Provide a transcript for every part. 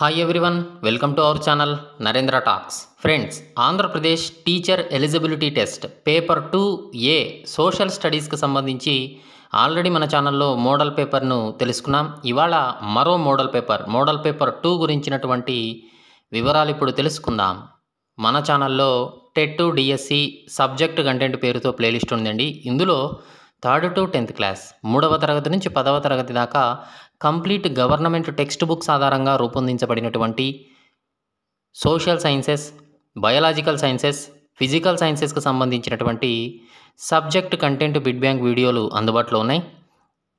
Hi everyone, welcome to our channel Narendra Talks. Friends, Andhra Pradesh teacher eligibility test paper 2A social స్టడీస్కి సంబంధించి already మన ఛానల్లో model పేపర్ను తెలుసుకున్నాం. ఇవాళ మరో మోడల్ పేపర్ 2 గురించినటువంటి వివరాలు ఇప్పుడు తెలుసుకుందాం. మన ఛానల్లో టెట్ డిఎస్సి సబ్జెక్ట్ కంటెంట్ పేరుతో ప్లేలిస్ట్ ఉందండి. ఇందులో 3rd to 10th క్లాస్ 3వ తరగతి నుంచి 10వ తరగతి దాకా కంప్లీట్ గవర్నమెంట్ టెక్స్ట్ బుక్స్ ఆధారంగా రూపొందించబడినటువంటి social sciences, biological sciences, physical సైన్సెస్కి సంబంధించినటువంటి సబ్జెక్ట్ కంటెంట్ బిడ్ బ్యాంక్ వీడియోలు అందుబాటులో ఉన్నాయి.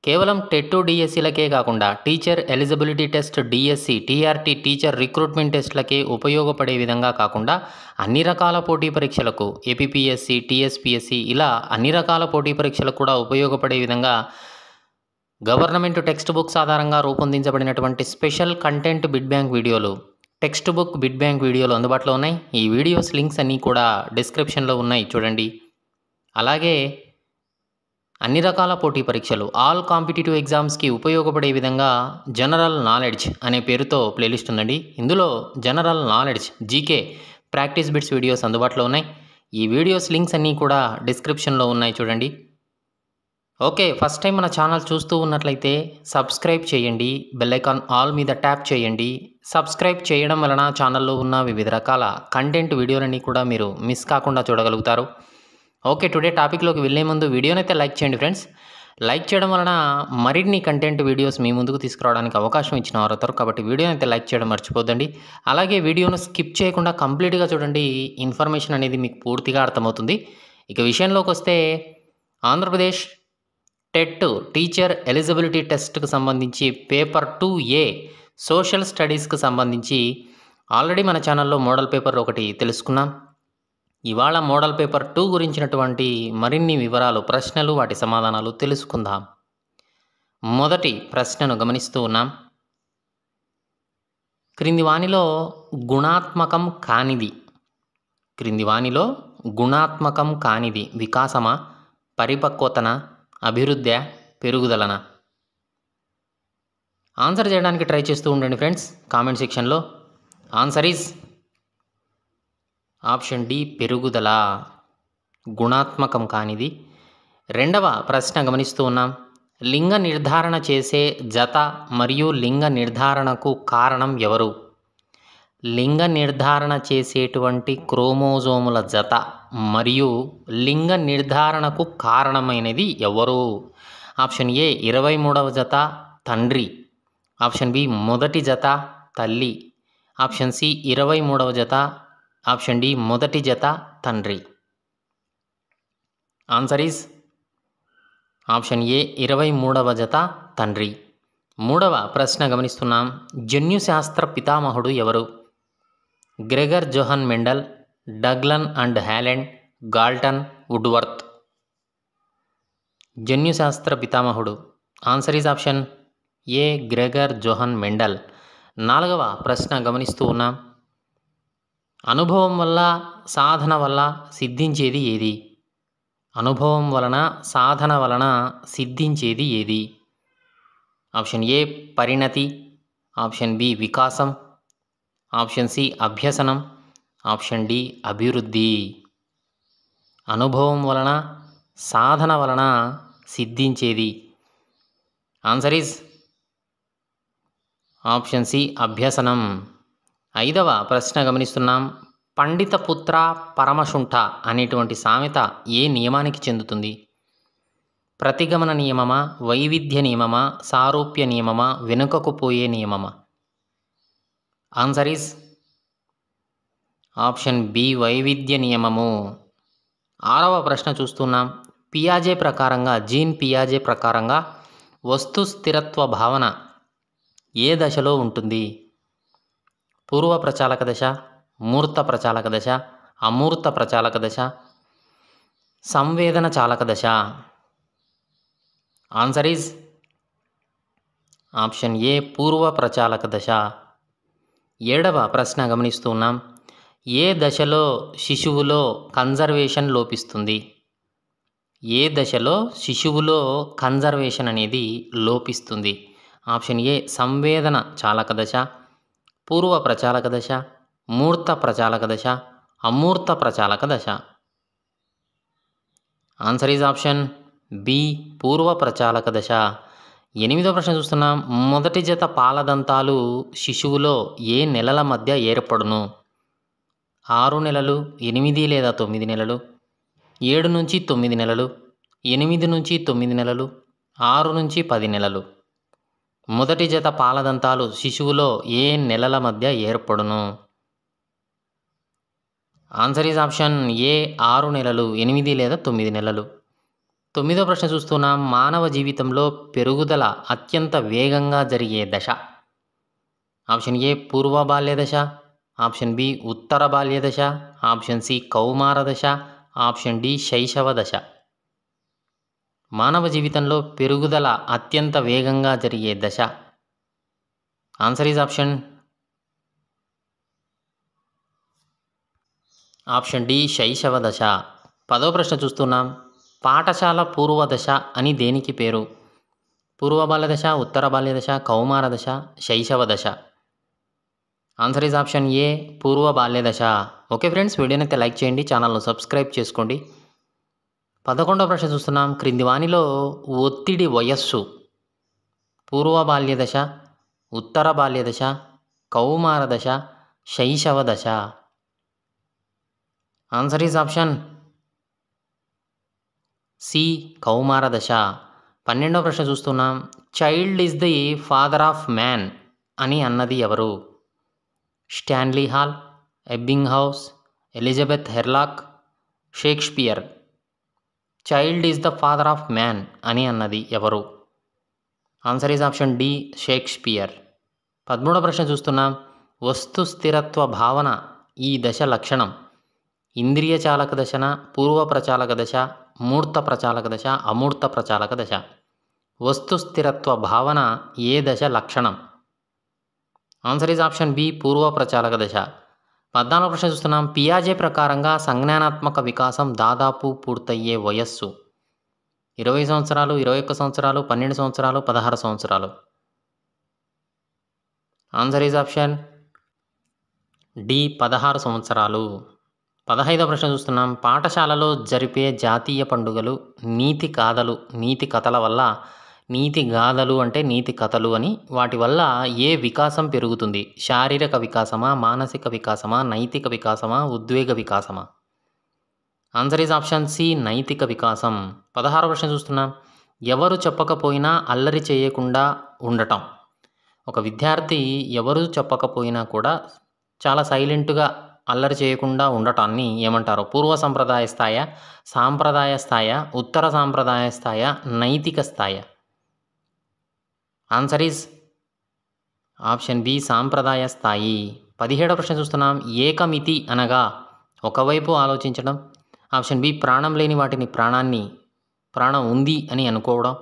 కేవలం టెట్ డిఎస్సీలకే కాకుండా teacher eligibility test DSC, TRT teacher recruitment టెస్ట్లకే ఉపయోగపడే విధంగా కాకుండా అన్ని రకాల పోటీ పరీక్షలకు ఏపీపీఎస్సి, టీఎస్పీఎస్సి ఇలా అన్ని రకాల పోటీ పరీక్షలకు కూడా ఉపయోగపడే విధంగా గవర్నమెంట్ టెక్స్ట్ బుక్స్ ఆధారంగా రూపొందించబడినటువంటి స్పెషల్ కంటెంట్ బిడ్ బ్యాంక్ వీడియోలు, టెక్స్ట్ బుక్ బిడ్ బ్యాంక్ వీడియోలు అందుబాటులో ఉన్నాయి. ఈ వీడియోస్ లింక్స్ అన్నీ కూడా డిస్క్రిప్షన్లో ఉన్నాయి, చూడండి. అలాగే అన్ని రకాల పోటీ పరీక్షలు, ఆల్ కాంపిటేటివ్ ఎగ్జామ్స్కి ఉపయోగపడే విధంగా జనరల్ నాలెడ్జ్ అనే పేరుతో ప్లేలిస్ట్ ఉందండి. ఇందులో general knowledge, GK, practice bits videos అందుబాటులో ఉన్నాయి. ఈ వీడియోస్ లింక్స్ అన్నీ కూడా డిస్క్రిప్షన్లో ఉన్నాయి, చూడండి. ఓకే, ఫస్ట్ టైం మన ఛానల్ చూస్తూ ఉన్నట్లయితే సబ్స్క్రైబ్ చేయండి, బెల్ ఐకాన్ ఆల్ మీద ట్యాప్ చేయండి. సబ్స్క్రైబ్ చేయడం వలన ఛానల్లో ఉన్న వివిధ రకాల కంటెంట్ వీడియోలన్నీ కూడా మీరు మిస్ కాకుండా చూడగలుగుతారు. ఓకే, టుడే టాపిక్లోకి వెళ్ళే ముందు వీడియోనైతే లైక్ చేయండి ఫ్రెండ్స్. లైక్ చేయడం వలన మరిన్ని కంటెంట్ వీడియోస్ మీ ముందుకు తీసుకురావడానికి అవకాశం ఇచ్చిన వారు అవుతారు. కాబట్టి వీడియోని అయితే లైక్ చేయడం మర్చిపోద్దండి. అలాగే వీడియోను స్కిప్ చేయకుండా కంప్లీట్గా చూడండి, ఇన్ఫర్మేషన్ అనేది మీకు పూర్తిగా అర్థమవుతుంది. ఇక విషయంలోకి వస్తే ఆంధ్రప్రదేశ్ టెట్ టీచర్ ఎలిజిబిలిటీ టెస్ట్కి సంబంధించి పేపర్ 2A సోషల్ స్టడీస్కి సంబంధించి ఆల్రెడీ మన ఛానల్లో మోడల్ పేపర్ ఒకటి తెలుసుకున్నాం. ఇవాళ మోడల్ పేపర్ 2 గురించినటువంటి మరిన్ని వివరాలు, ప్రశ్నలు, వాటి సమాధానాలు తెలుసుకుందాం. మొదటి ప్రశ్నను గమనిస్తూ ఉన్నాం. క్రింది వానిలో గుణాత్మకం కానిది వికాసమా, పరిపక్వతన, అభివృద్ధి, పెరుగుదలన? ఆన్సర్ చేయడానికి ట్రై చేస్తూ ఉండండి ఫ్రెండ్స్ కామెంట్ సెక్షన్లో. ఆన్సర్ ఈజ్ ఆప్షన్ డి, పెరుగుదల. గుణాత్మకం కానిది. రెండవ ప్రశ్న గమనిస్తూ ఉన్నాం. లింగ నిర్ధారణ చేసే జత మరియు లింగ నిర్ధారణకు కారణం ఎవరు? లింగ నిర్ధారణ చేసేటువంటి క్రోమోజోముల జత మరియు లింగ నిర్ధారణకు కారణమైనది ఎవరు? ఆప్షన్ ఏ 23వ జత తండ్రి, ఆప్షన్ బి మొదటి జత తల్లి, ఆప్షన్ సి 23వ జత, ఆప్షన్ డి మొదటి జత తండ్రి. ఆన్సర్ ఈజ్ ఆప్షన్ ఏ 23వ జత తండ్రి. మూడవ ప్రశ్న గమనిస్తున్నాం. జన్యుశాస్త్ర పితామహుడు ఎవరు? గ్రెగర్ జోహన్ మెండల్, డగ్లన్ అండ్ హ్యాలెండ్, గాల్టన్, వుడ్వర్త్. జన్యుశాస్త్ర పితామహుడు. Answer is option A Gregor Johann Mendel. నాలుగవ ప్రశ్న గమనిస్తూ ఉన్నాం. అనుభవం వల్ల సాధన వల్ల సిద్ధించేది ఏది? అనుభవం వలన సాధన వలన సిద్ధించేది ఏది? ఆప్షన్ ఏ పరిణతి, ఆప్షన్ బి వికాసం, ఆప్షన్ సి అభ్యసనం, ఆప్షన్ డి అభివృద్ధి. అనుభవం వలన సాధన వలన సిద్ధించేది. ఆన్సర్ ఈజ్ ఆప్షన్ సి అభ్యసనం. ఐదవ ప్రశ్న గమనిస్తున్నాం. పండిత పుత్ర పరమశుంఠ అనేటువంటి సామెత ఏ నియమానికి చెందుతుంది? ప్రతిగమన నియమమా, వైవిధ్య నియమమా, సారూప్య నియమమా, వెనుకకు పోయే నియమమా? ఆన్సర్ ఈజ్ ఆప్షన్ బి వైవిధ్య నియమము. ఆరవ ప్రశ్న చూస్తున్నాం. పియాజే ప్రకారంగా, జీన్ పియాజే ప్రకారంగా వస్తు స్థిరత్వ భావన ఏ దశలో ఉంటుంది? పూర్వ ప్రచాలక దశ, మూర్త ప్రచాలక దశ, అమూర్త ప్రచాలక దశ, సంవేదన చాలక దశ. ఆన్సర్ ఈజ్ ఆప్షన్ ఏ పూర్వ ప్రచాలక దశ. ఏడవ ప్రశ్న గమనిస్తున్నాం. ఏ దశలో శిశువులో కన్జర్వేషన్ లోపిస్తుంది? ఏ దశలో శిశువులో కన్జర్వేషన్ అనేది లోపిస్తుంది? ఆప్షన్ ఏ సంవేదన చాలక దశ, పూర్వ ప్రచాలక దశ, మూర్త ప్రచాలక దశ, అమూర్త ప్రచాలక దశ. ఆన్సర్ ఈజ్ ఆప్షన్ బి, పూర్వ ప్రచాలక దశ. 8వ ప్రశ్న చూస్తున్నాం. మొదటి జత పాలదంతాలు శిశువులో ఏ నెలల మధ్య ఏర్పడును? 6 నెలలు, 8 లేదా 9 నెలలు, 7 నుంచి 9 నెలలు, 8 నుంచి 9 నెలలు, 6 నుంచి 10 నెలలు. మొదటి జత పాలదంతాలు శిశువులో ఏ నెలల మధ్య ఏర్పడును? ఆన్సర్ ఈజ్ ఆప్షన్ ఏ, 6 నెలలు, 8 లేదా 9 నెలలు. 9వ ప్రశ్న చూస్తున్నాం. మానవ జీవితంలో పెరుగుదల అత్యంత వేగంగా జరిగే దశ. ఆప్షన్ ఏ పూర్వ బాల్య దశ, ఆప్షన్ బి ఉత్తర బాల్య దశ, ఆప్షన్ సి కౌమార దశ, ఆప్షన్ డి శైశవ దశ. మానవ జీవితంలో పెరుగుదల అత్యంత వేగంగా జరిగే దశ. ఆన్సర్ ఈజ్ ఆప్షన్ డి శైశవ దశ. 10వ ప్రశ్న చూస్తున్నాం. పాఠశాల పూర్వ దశ అని దేనికి పేరు? పూర్వ బాల్య దశ, ఉత్తర బాల్య దశ, కౌమార దశ, శైశవ దశ. ఆన్సర్ ఈజ్ ఆప్షన్ ఏ, పూర్వ బాల్య దశ. ఓకే ఫ్రెండ్స్, వీడియోని అయితే లైక్ చేయండి, ఛానల్ను సబ్స్క్రైబ్ చేసుకోండి. 11వ ప్రశ్న చూస్తున్నాం. క్రింది వానిలో ఒత్తిడి వయస్సు పూర్వ బాల్య దశ, ఉత్తర బాల్య దశ, కౌమార దశ, శైశవ దశ. ఆన్సర్ ఈజ్ ఆప్షన్ సి, కౌమార దశ. 12వ ప్రశ్న చూస్తున్నాం. Child is the father of man అని అన్నది ఎవరు? Stanley Hall, Ebbinghaus, Elizabeth Hurlock, Shakespeare. Child is the father of man అని అన్నది ఎవరు? Answer is option D, Shakespeare. 13వ ప్రశ్న చూస్తున్నాం. వస్తు స్థిరత్వ భావన ఈ దశ లక్షణం. ఇంద్రియ చాలక దశన, పూర్వ ప్రచాలక దశ, మూర్త ప్రచాలక దశ, అమూర్త ప్రచాలక దశ. వస్తు స్థిరత్వ భావన ఏ దశ లక్షణం? ఆన్సర్ ఈజ్ ఆప్షన్ బి, పూర్వ ప్రచాలక దశ. 14వ ప్రశ్న చూస్తున్నాం. పియాజే ప్రకారంగా సంజ్ఞానాత్మక వికాసం దాదాపు పూర్తయ్యే వయస్సు 20 సంవత్సరాలు, 21 సంవత్సరాలు, 12 సంవత్సరాలు, 16 సంవత్సరాలు. ఆన్సర్ ఈజ్ ఆప్షన్ డి, 16 సంవత్సరాలు. 15వ ప్రశ్న చూస్తున్నాం. పాఠశాలలో జరిపే జాతీయ పండుగలు నీతి గాథలు, నీతి కథల వల్ల, నీతి గాథలు అంటే నీతి కథలు అని, వాటి వల్ల ఏ వికాసం పెరుగుతుంది? శారీరక వికాసమా, మానసిక వికాసమా, నైతిక వికాసమా, ఉద్వేగ వికాసమా? ఆన్సర్ ఈజ్ ఆప్షన్ సి, నైతిక వికాసం. 16వ ప్రశ్న చూస్తున్నాం. ఎవరు చెప్పకపోయినా అల్లరి చేయకుండా ఉండటం. ఒక విద్యార్థి ఎవరు చెప్పకపోయినా కూడా చాలా సైలెంట్గా అల్లరి చేయకుండా ఉండటాన్ని ఏమంటారు? పూర్వ సంప్రదాయ స్థాయ, సాంప్రదాయ స్థాయ, ఉత్తర సాంప్రదాయ స్థాయ, నైతిక స్థాయ. ఆన్సర్ ఈజ్ ఆప్షన్ బి, సాంప్రదాయ స్థాయి. 17వ ప్రశ్న చూస్తున్నాం. ఏకమితి అనగా ఒకవైపు ఆలోచించడం. ఆప్షన్ బి, ప్రాణం లేని వాటిని ప్రాణం ఉంది అని అనుకోవడం,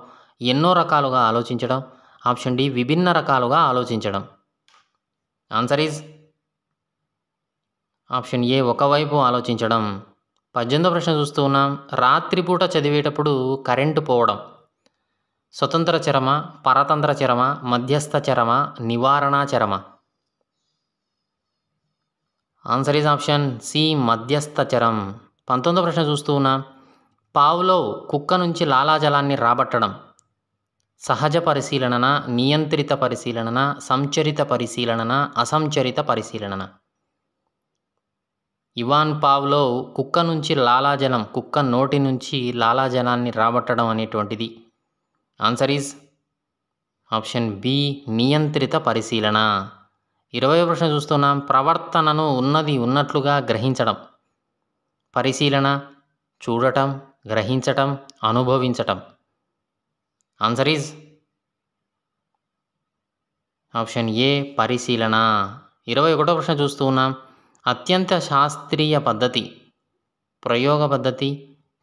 ఎన్నో రకాలుగా ఆలోచించడం. ఆప్షన్ డి, విభిన్న రకాలుగా ఆలోచించడం. ఆన్సర్ ఈజ్ ఆప్షన్ ఏ, ఒకవైపు ఆలోచించడం. 18వ ప్రశ్న చూస్తూ ఉన్నాం. రాత్రిపూట చదివేటప్పుడు కరెంటు పోవడం. స్వతంత్ర చరమ, పరతంత్ర చరమ, మధ్యస్థ చరమ, నివారణ చరమ. ఆన్సర్ ఈజ్ ఆప్షన్ సి, మధ్యస్థ చరం. 19వ ప్రశ్న చూస్తూ ఉన్నాం. పావ్లోవ్ కుక్క నుంచి లాలాజలాన్ని రాబట్టడం. సహజ పరిశీలన, నియంత్రిత పరిశీలన, సంచరిత పరిశీలన, అసంచరిత పరిశీలన. ఇవాన్ పావ్లోవ్ కుక్క నుంచి లాలాజలం, కుక్క నోటి నుంచి లాలాజలాన్ని రాబట్టడం అనేటువంటిది. ఆన్సర్ ఈజ్ ఆప్షన్ బి, నియంత్రిత పరిశీలన. 20వ ప్రశ్న చూస్తున్నాం. ప్రవర్తనను ఉన్నది ఉన్నట్లుగా గ్రహించడం. పరిశీలన, చూడటం, గ్రహించటం, అనుభవించటం. ఆన్సర్ ఈజ్ ఆప్షన్ ఏ, పరిశీలన. 21వ ప్రశ్న చూస్తూ ఉన్నాం. అత్యంత శాస్త్రీయ పద్ధతి. ప్రయోగ పద్ధతి,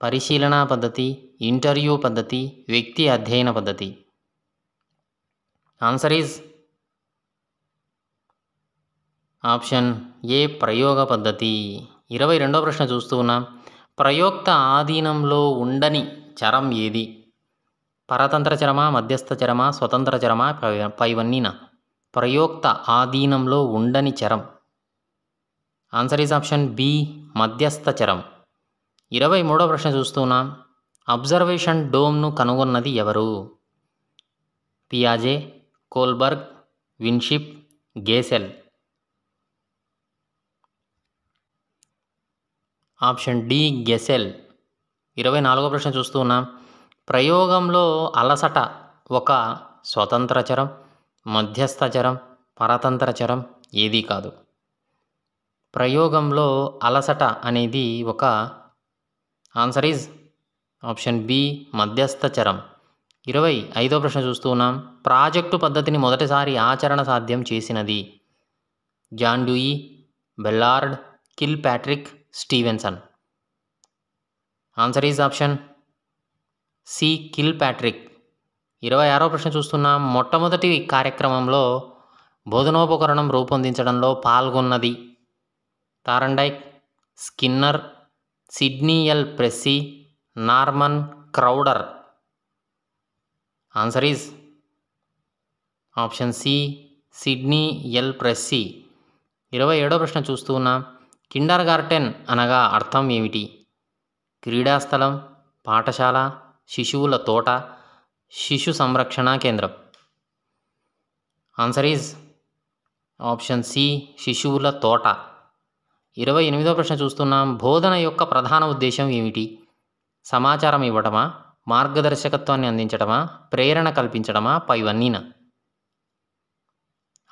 పరిశీలన పద్ధతి, ఇంటర్వ్యూ పద్ధతి, వ్యక్తి అధ్యయన పద్ధతి. ఆన్సర్ ఈజ్ ఆప్షన్ ఏ, ప్రయోగ పద్ధతి. 22వ ప్రశ్న చూస్తూ ఉన్నాం. ప్రయోక్త ఆధీనంలో ఉండని చరం ఏది? పరతంత్ర చరమా, మధ్యస్థ చరమా, స్వతంత్ర చరమా, పైవన్నీనా? ప్రయోక్త ఆధీనంలో ఉండని చరం. ఆన్సర్ ఈజ్ ఆప్షన్ బి మధ్యస్థ చరం. 23వ ప్రశ్న చూస్తున్నాం. అబ్జర్వేషన్ డోమ్ను కనుగొన్నది ఎవరు? పియాజే, Kohlberg, Winship, Gesell. Option D Gesell. 24వ ప్రశ్న చూస్తున్నాం. ప్రయోగంలో అలసట ఒక స్వతంత్ర చరం, మధ్యస్థ చరం, పరతంత్ర చరం ఏదీ కాదు. ప్రయోగంలో అలసట అనేది ఒక ఆన్సర్ ఈజ్ ఆప్షన్ బి మధ్యస్థ చరం. 25వ ప్రశ్న చూస్తున్నాం. ప్రాజెక్టు పద్ధతిని మొదటిసారి ఆచరణ సాధ్యం చేసినది? John Dewey, Ballard, Kilpatrick, Stevenson. Answer is option C Kilpatrick. 26వ ప్రశ్న చూస్తున్నాం. మొట్టమొదటి కార్యక్రమంలో బోధనోపకరణం రూపొందించడంలో పాల్గొన్నది? Thorndike, Skinner, Sidney L Pressey, Norman Crowder. Answer is option C Sidney L Pressey. 27వ ప్రశ్న చూస్తున్నాం. కిండర్ గార్టెన్ అనగా అర్థం ఏమిటి? క్రీడాస్థలం, పాఠశాల, శిశువుల తోట, శిశు సంరక్షణ కేంద్రం. ఆన్సర్ ఈజ్ ఆప్షన్ సి శిశువుల తోట. 28వ ప్రశ్న చూస్తున్నాం. బోధన యొక్క ప్రధాన ఉద్దేశం ఏమిటి? సమాచారం ఇవ్వటమా, మార్గదర్శకత్వాన్ని అందించడమా, ప్రేరణ కల్పించడమా, పైవన్నీనా?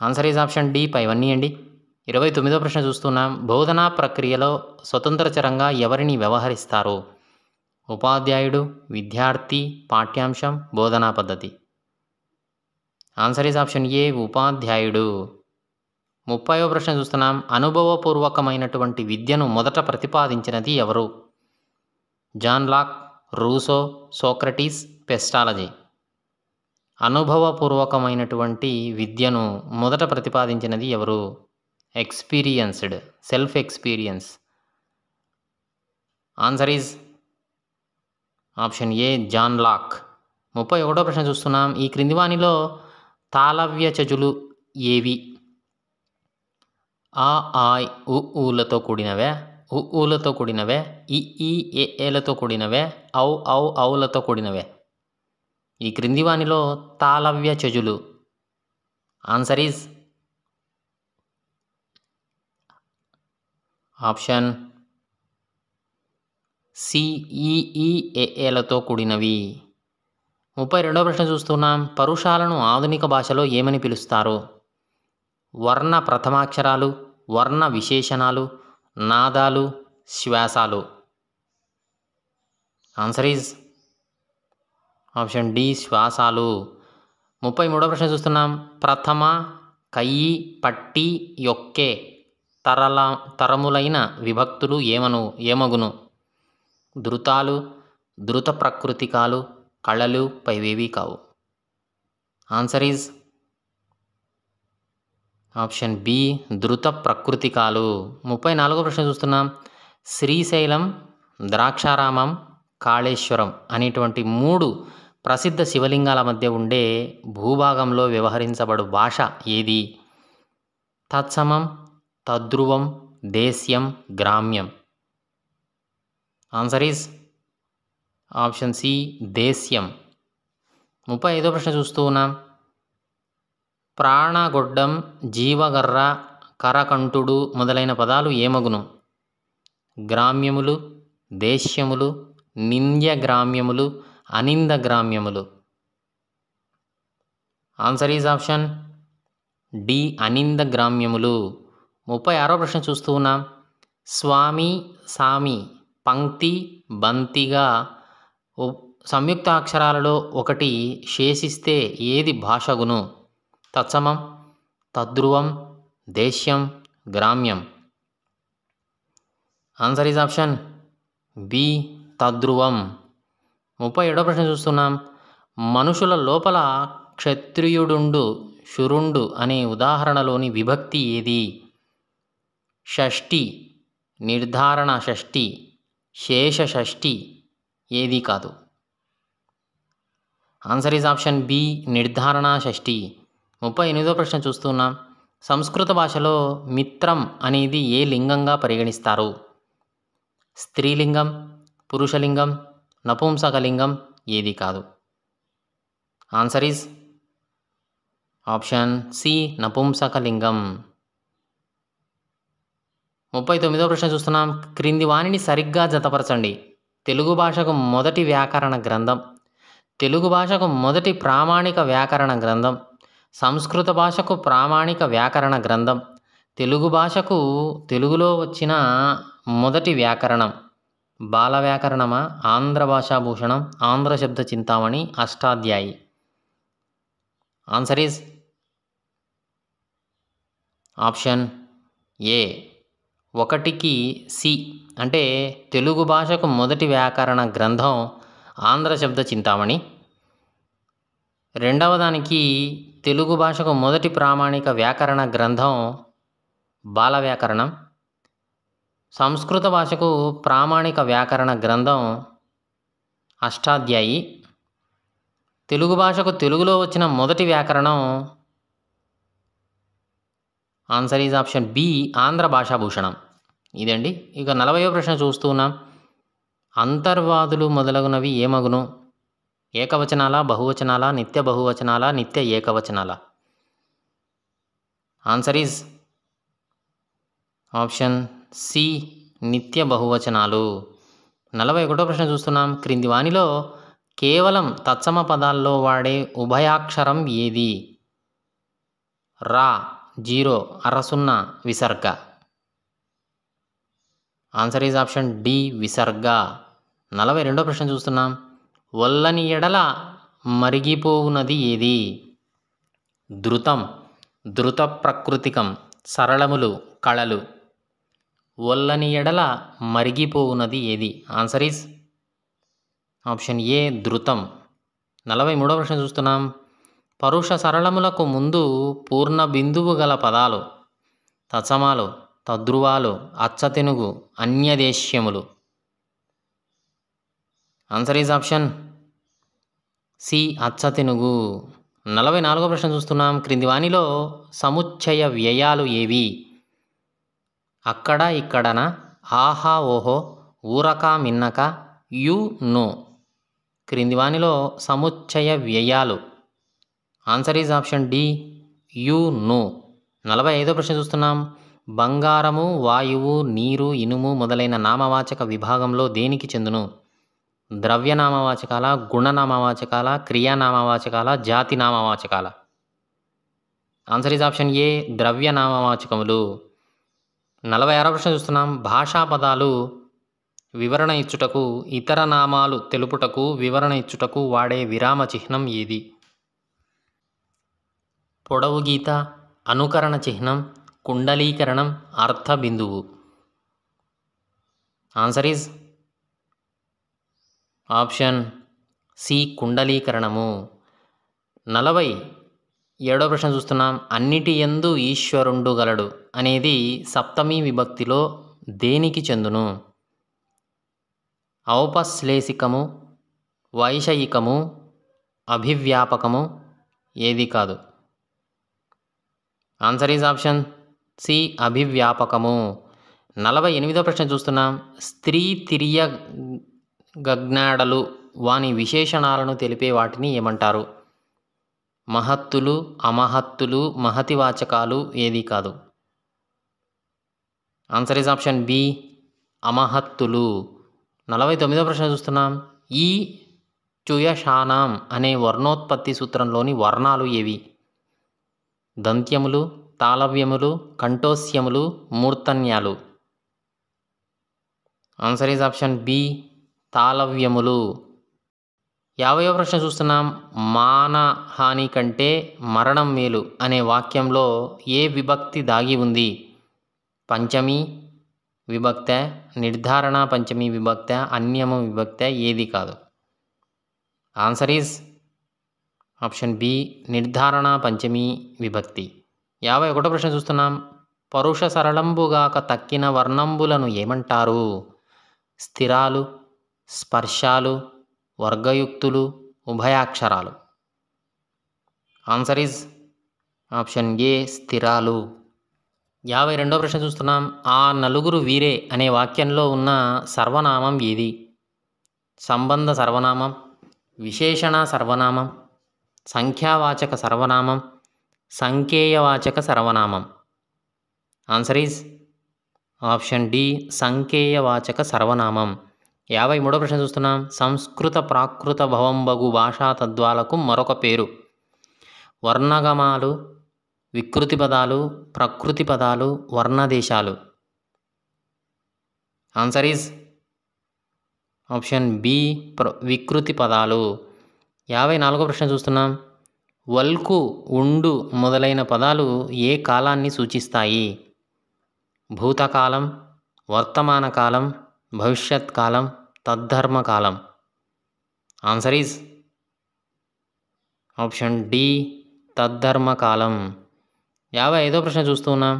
ఆన్సర్ ఈజ్ ఆప్షన్ డి పైవన్నీ అండి. 29వ ప్రశ్న చూస్తున్నాం. బోధనా ప్రక్రియలో స్వతంత్ర చరంగా ఎవరిని వ్యవహరిస్తారు? ఉపాధ్యాయుడు, విద్యార్థి, పాఠ్యాంశం, బోధనా పద్ధతి. ఆన్సర్ ఈజ్ ఆప్షన్ ఏ ఉపాధ్యాయుడు. 30వ ప్రశ్న చూస్తున్నాం. అనుభవపూర్వకమైనటువంటి విద్యను మొదట ప్రతిపాదించినది ఎవరు? John Locke, Rousseau, Socrates, Pestalozzi. అనుభవపూర్వకమైనటువంటి విద్యను మొదట ప్రతిపాదించినది ఎవరు? Experienced, self experience. Answer is option A John Locke. 31వ ప్రశ్న చూస్తున్నాం. ఈ క్రింది వానిలో తాళవ్యచజులు ఏవి? ఆ ఆయ్ ఊలతో కూడినవే, ఊలతో కూడినవే, ఈ ఏలతో కూడినవే, ఔ ఔలతో కూడినవే. ఈ క్రింది వానిలో తాళవ్యచజులు. ఆన్సర్ ఈజ్ ఆప్షన్ సిఈఈఏలతో కూడినవి. 32వ ప్రశ్న చూస్తున్నాం. పరుషాలను ఆధునిక భాషలో ఏమని పిలుస్తారు? వర్ణ ప్రథమాక్షరాలు, వర్ణ విశేషణాలు, నాదాలు, శ్వాసాలు. ఆన్సర్ ఈజ్ ఆప్షన్ డి శ్వాసాలు. 33వ ప్రశ్న చూస్తున్నాం. ప్రథమ, కయ్యి, పట్టి, యొక్కే తరములైన విభక్తులు ఏమగును? ధృతాలు, ధృత ప్రకృతికాలు, కళలు పైవేవి కావు. ఆన్సర్ ఈజ్ ఆప్షన్ బి ధృత ప్రకృతికాలు. 34వ ప్రశ్న చూస్తున్నాం. శ్రీశైలం, ద్రాక్షారామం, కాళేశ్వరం అనేటువంటి 3 ప్రసిద్ధ శివలింగాల మధ్య ఉండే భూభాగంలో వ్యవహరించబడు భాష ఏది? తత్సమం, తద్రువం, దేశ్యం, గ్రామ్యం. ఆన్సర్ ఈజ్ ఆప్షన్ సి దేశ్యం. 35వ ప్రశ్న చూస్తూ ఉన్నాం. ప్రాణగొడ్డం, జీవగర్ర, కరకంఠుడు మొదలైన పదాలు ఏమగును? గ్రామ్యములు, దేశ్యములు, నింద్య గ్రామ్యములు, అనింద గ్రామ్యములు. ఆన్సర్ ఈజ్ ఆప్షన్ డి అనింద గ్రామ్యములు. 36వ ప్రశ్న చూస్తూ ఉన్నాం. స్వామి, సామి, పంక్తి, బంతిగా సంయుక్త అక్షరాలలో ఒకటి శేషిస్తే ఏది భాషగును? తత్సమం, తద్రువం, దేశ్యం, గ్రామ్యం. ఆన్సర్ ఈజ్ ఆప్షన్ బి తద్రువం. 37వ ప్రశ్న చూస్తున్నాం. మనుషుల లోపల క్షత్రియుడుండు, శురుండు అనే ఉదాహరణలోని విభక్తి ఏది? షష్ఠి, నిర్ధారణ షష్ఠి, శేష షష్ఠి ఏది కాదు. ఆన్సర్ ఈజ్ ఆప్షన్ బి నిర్ధారణ షష్ఠి. 38వ ప్రశ్న చూస్తున్నాం. సంస్కృత భాషలో మిత్రం అనేది ఏ లింగంగా పరిగణిస్తారు? స్త్రీలింగం, పురుషలింగం, నపుంసకలింగం, ఏది కాదు. ఆన్సర్ ఈజ్ ఆప్షన్ సి నపుంసకలింగం. 39వ ప్రశ్న చూస్తున్నాం. క్రింది వానిని సరిగ్గా జతపరచండి. తెలుగు భాషకు మొదటి వ్యాకరణ గ్రంథం, తెలుగు భాషకు మొదటి ప్రామాణిక వ్యాకరణ గ్రంథం, సంస్కృత భాషకు ప్రామాణిక వ్యాకరణ గ్రంథం, తెలుగు భాషకు తెలుగులో వచ్చిన మొదటి వ్యాకరణం, బాల వ్యాకరణమా, ఆంధ్ర భాషాభూషణం, ఆంధ్ర శబ్ద Chintamani, Ashtadhyayi. Answer is option ఏ 1కి సి. అంటే తెలుగు భాషకు మొదటి వ్యాకరణ గ్రంథం ఆంధ్ర శబ్ద చింతామణి. రెండవ దానికి తెలుగు భాషకు మొదటి ప్రామాణిక వ్యాకరణ గ్రంథం బాల వ్యాకరణం. సంస్కృత భాషకు ప్రామాణిక వ్యాకరణ గ్రంథం అష్టాధ్యాయి. తెలుగు భాషకు తెలుగులో వచ్చిన మొదటి వ్యాకరణం answer is option B Andhra Bhashabhushanam. ఇదండి. ఇక 40వ ప్రశ్న చూస్తున్నాం. అంతర్వాదులు మొదలగునవి ఏమగును? ఏకవచనాల, బహువచనాల, నిత్య బహువచనాల, నిత్య ఏకవచనాల? ఆన్సర్ ఈజ్ ఆప్షన్ సి నిత్య బహువచనాలు. 41వ ప్రశ్న చూస్తున్నాం. క్రింది వానిలో కేవలం తత్సమ పదాల్లో వాడే ఉభయాక్షరం ఏది? రా, జీరో, అరసున్న, విసర్గ. ఆన్సర్ ఈజ్ ఆప్షన్ డి విసర్గ. 42వ ప్రశ్న చూస్తున్నాం. వల్లని ఎడల మరిగిపోవునది ఏది? ధృతం, ధృత ప్రకృతికం, సరళములు, కళలు. వల్లని ఎడల మరిగిపోవునది ఏది? ఆన్సర్ ఈజ్ ఆప్షన్ ఏ ధృతం. 43వ ప్రశ్న చూస్తున్నాం. పరుష సరళములకు ముందు పూర్ణ బిందువు గల పదాలు, తత్సమాలు, తద్రువాలు, అచ్చతెనుగు, అన్యదేశ్యములు. ఆన్సర్ ఈజ్ ఆప్షన్ సి అచ్చతెనుగు. 44వ ప్రశ్న చూస్తున్నాం. క్రింది వానిలో సముచ్చయ వ్యయాలు ఏవి? అక్కడ ఇక్కడన, ఆహా ఓహో, ఊరక మిన్నక, యు నో. క్రింది వానిలో సముచ్చయ వ్యయాలు. ఆన్సర్ ఈజ్ ఆప్షన్ డి యు నో. 45వ ప్రశ్న చూస్తున్నాం. బంగారము, వాయువు, నీరు, ఇనుము మొదలైన నామవాచక విభాగంలో దేనికి చెందును? ద్రవ్యనామవాచకాల, గుణనామవాచకాల, క్రియానామవాచకాల, జాతి నామవాచకాల? ఆన్సర్ ఈజ్ ఆప్షన్ ఏ ద్రవ్యనామవాచకములు. 46వ ప్రశ్న చూస్తున్నాం. భాషా పదాలు వివరణ ఇచ్చుటకు, ఇతర నామాలు తెలుపుటకు, వివరణ ఇచ్చుటకు వాడే విరామ చిహ్నం ఏది? పొడవు గీత, అనుకరణ చిహ్నం, కుండలీకరణం, అర్థ బిందువు. ఆన్సర్ ఈజ్ ఆప్షన్ సి కుండలీకరణము. 47వ ప్రశ్న చూస్తున్నాం. అన్నిటి యందు ఈశ్వరుండు గలడు అనేది సప్తమి విభక్తిలో దేనికి చెందును? ఔపశ్లేషికము, వైషయికము, అభివ్యాపకము, ఏది కాదు. ఆన్సర్ ఈజ్ ఆప్షన్ సి అభివ్యాపకము. 48వ ప్రశ్న చూస్తున్నాం. స్త్రీ తిర్య గజ్ఞాడలు వాని విశేషణాలను తెలిపే వాటిని ఏమంటారు? మహత్తులు, అమహత్తులు, మహతివాచకాలు, ఏది కాదు. ఆన్సర్ ఈజ్ ఆప్షన్ బి అమహత్తులు. 49వ ప్రశ్న చూస్తున్నాం. ఈ చుయషానాం అనే వర్ణోత్పత్తి సూత్రంలోని వర్ణాలు ఏవి? దంత్యములు, తాళవ్యములు, కంఠోస్యములు, మూర్ధన్యాలు. ఆన్సర్ ఈజ్ ఆప్షన్ బి తాళవ్యములు. 50వ ప్రశ్న చూస్తున్నాం. మానహాని కంటే మరణం మేలు అనే వాక్యంలో ఏ విభక్తి దాగి ఉంది? పంచమి విభక్త, నిర్ధారణ పంచమి విభక్త, అన్యము విభక్త, ఏది కాదు. ఆన్సర్ ఈజ్ ఆప్షన్ బి నిర్ధారణ పంచమి విభక్తి. 51వ ప్రశ్న చూస్తున్నాం. పరుష సరళంబుగాక తక్కిన వర్ణంబులను ఏమంటారు? స్థిరాలు, స్పర్శాలు, వర్గయుక్తులు, ఉభయాక్షరాలు. ఆన్సర్ ఈజ్ ఆప్షన్ ఏ స్థిరాలు. 52వ ప్రశ్న చూస్తున్నాం. ఆ నలుగురు వీరే అనే వాక్యంలో ఉన్న సర్వనామం ఏది? సంబంధ సర్వనామం, విశేషణ సర్వనామం, సంఖ్యావాచక సర్వనామం, సంకేయవాచక సర్వనామం. ఆన్సర్ ఈజ్ ఆప్షన్ డి సంకేయవాచక సర్వనామం. 53వ ప్రశ్న చూస్తున్నాం. సంస్కృత ప్రాకృత భవంబగు భాషా తత్వాలకు మరొక పేరు? వర్ణగమాలు, వికృతి పదాలు, ప్రకృతి పదాలు, వర్ణదేశాలు. ఆన్సర్ ఈజ్ ఆప్షన్ బి వికృతి పదాలు. 54వ ప్రశ్న చూస్తున్నాం. వల్కు, ఉండు మొదలైన పదాలు ఏ కాలాన్ని సూచిస్తాయి? భూతకాలం, వర్తమాన కాలం, భవిష్యత్ కాలం, తద్ధర్మ కాలం. ఆన్సర్ ఈజ్ ఆప్షన్ డి తద్ధర్మ కాలం. 55వ ప్రశ్న చూస్తున్నాం.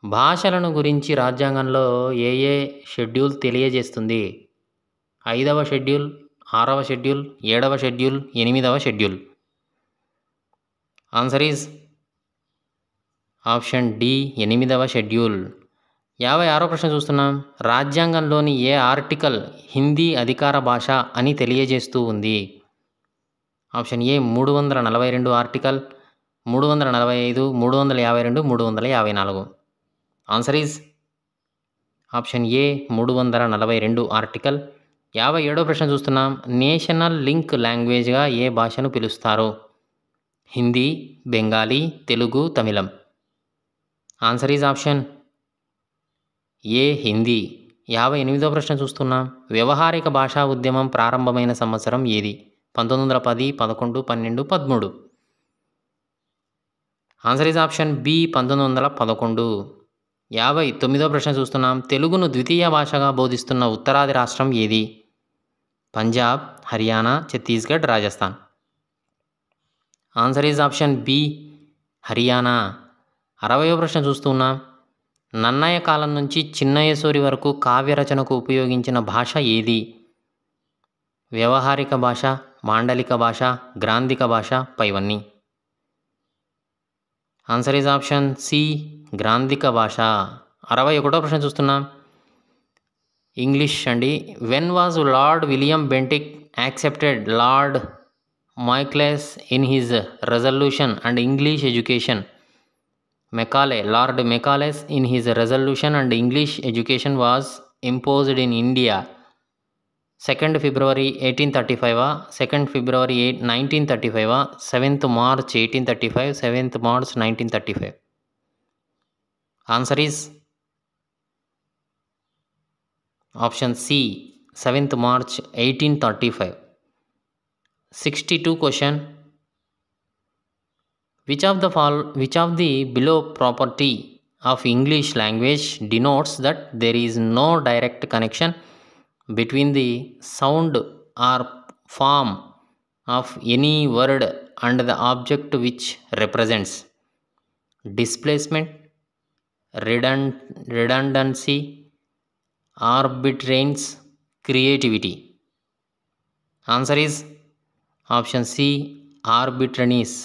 భాషలను గురించి రాజ్యాంగంలో ఏ ఏ షెడ్యూల్ తెలియజేస్తుంది? 5వ షెడ్యూల్, 6వ షెడ్యూల్, 7వ షెడ్యూల్, 8వ schedule. Answer is option D 8వ షెడ్యూల్. 56వ ప్రశ్న చూస్తున్నాం. రాజ్యాంగంలోని ఏ ఆర్టికల్ హిందీ అధికార భాష అని తెలియజేస్తూ ఉంది? Option A 342 article, 345, 352, 354. Answer is option A 342 article. 57వ ప్రశ్న చూస్తున్నాం. నేషనల్ లింక్ లాంగ్వేజ్గా ఏ భాషను పిలుస్తారు? హిందీ, బెంగాలీ, తెలుగు, తమిళం. Answer is option A Hindi. 58వ ప్రశ్న చూస్తున్నాం. వ్యవహారిక భాషా ఉద్యమం ప్రారంభమైన సంవత్సరం ఏది? 1910, 11, 12, 13. Answer is option B 1911. 59వ ప్రశ్న చూస్తున్నాం. తెలుగును ద్వితీయ భాషగా బోధిస్తున్న ఉత్తరాది రాష్ట్రం ఏది? Punjab, Haryana, Chhattisgarh, Rajasthan. Answer is option B Haryana. 60వ ప్రశ్న చూస్తున్నాం. నన్నయ్య కాలం నుంచి చిన్నయసూరి వరకు కావ్యరచనకు ఉపయోగించిన భాష ఏది? వ్యవహారిక భాష, మాండలిక భాష, గ్రాంధిక భాష, పైవన్నీ. ఆన్సర్ ఈజ్ ఆప్షన్ సి గ్రాంధిక భాష. 61వ ప్రశ్న చూస్తున్నాం. ఇంగ్లీష్ అండి. When was lord William Bentinck accepted lord మైక్లెస్ in his resolution and English education? Lord Macaulay in his resolution and English education was imposed in India 2nd February 1835, 2nd February 1935, 7th March 1835, 7th March 1935. Answer is option C 7th March 1835. 62 question. Which of the below property of English language denotes that there is no direct connection between the sound or form of any word and the object which represents? Displacement, redundancy, arbitrariness, creativity. Answer is option C arbitrariness.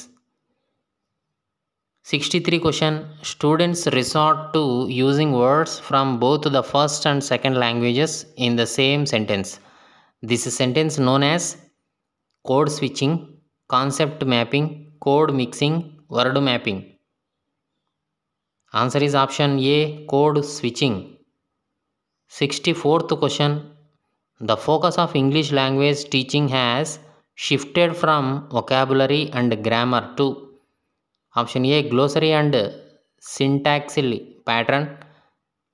63 question. Students resort to using words from both the first and second languages in the same sentence. This sentence known as code switching, concept mapping, code mixing, word mapping. Answer is option A code switching. 64th question. The focus of English language teaching has shifted from vocabulary and grammar to option A glossary and syntactical pattern,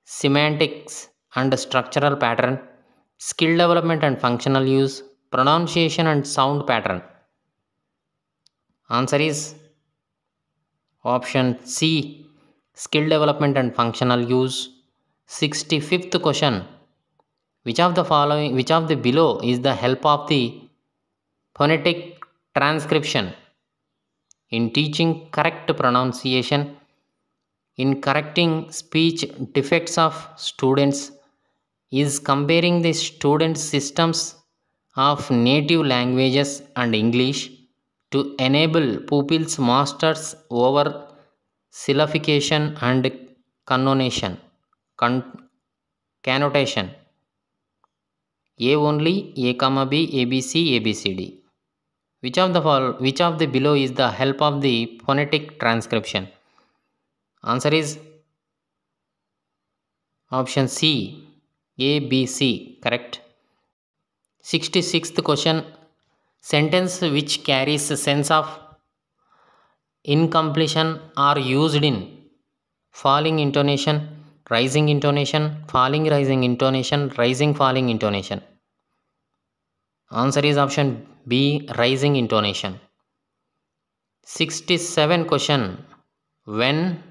semantics and structural pattern, skill development and functional use, pronunciation and sound pattern. Answer is option C skill development and functional use. 65th question. Which of the below is the help of the phonetic transcription in teaching correct pronunciation, in correcting speech defects of students, is comparing the students' systems of native languages and English to enable pupils masters over syllabification and connotation, connotation. A only, A comma B, ABC, ABCD. Which of the below is the help of the phonetic transcription? Answer is option C, ABC, correct. 66th question. Sentence which carries a sense of incompletion are used in falling intonation, rising intonation, falling rising intonation, rising falling intonation. Answer is option B, rising intonation. 67 question. When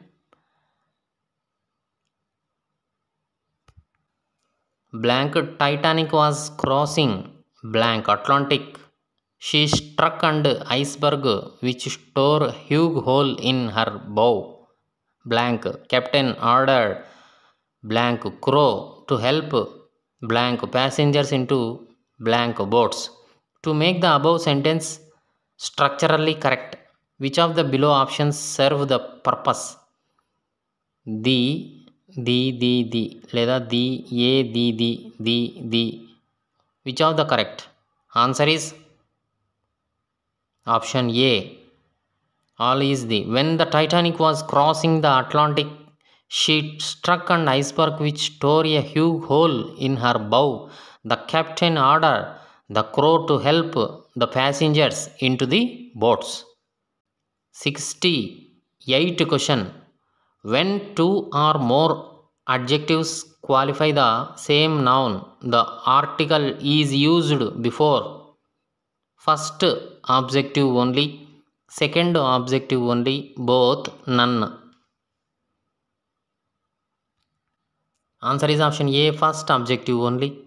blank Titanic was crossing blank Atlantic, she struck an iceberg which tore huge hole in her bow. Blank captain ordered blank crew to help blank passengers into blank boats. To make the above sentence structurally correct, which of the below options serve the purpose? The లేదా the which of the correct? Answer is option A, all is the. When the Titanic was crossing the Atlantic, she struck an iceberg which tore a huge hole in her bow. The captain ordered the crew to help the passengers into the boats. 68 question. When two or more adjectives qualify the same noun, the article is used before first objective only, second objective only, both, none. Answer is option A, first objective only.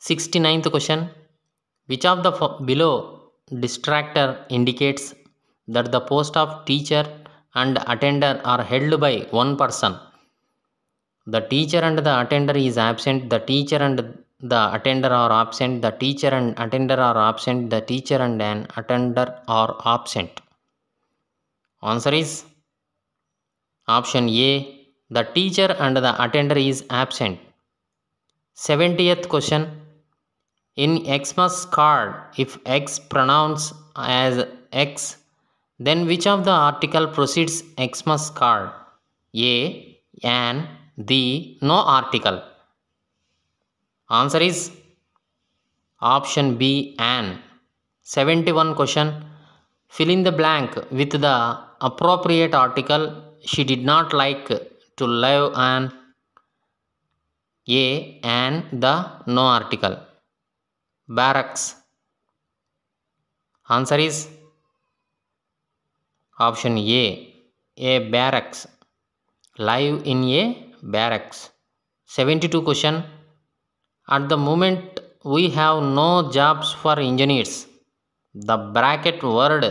69th question. Which of the below distractor indicates that the post of teacher and attender are held by one person? The teacher and the attender is absent. The teacher and the attender are absent. The teacher and attender are absent. The teacher and an attender are absent. Answer is option A. The teacher and the attender is absent. 70th question. In Xmas card, if X pronounced as X, then which of the article precedes Xmas card? A, an, the, no article. Answer is option B, an. 71 question. Fill in the blank with the appropriate article. She did not like to live on. A, an, the, no article. Barracks. Answer is option A barracks. Live in a barracks. 72 question. At the moment we have no jobs for engineers. The bracket word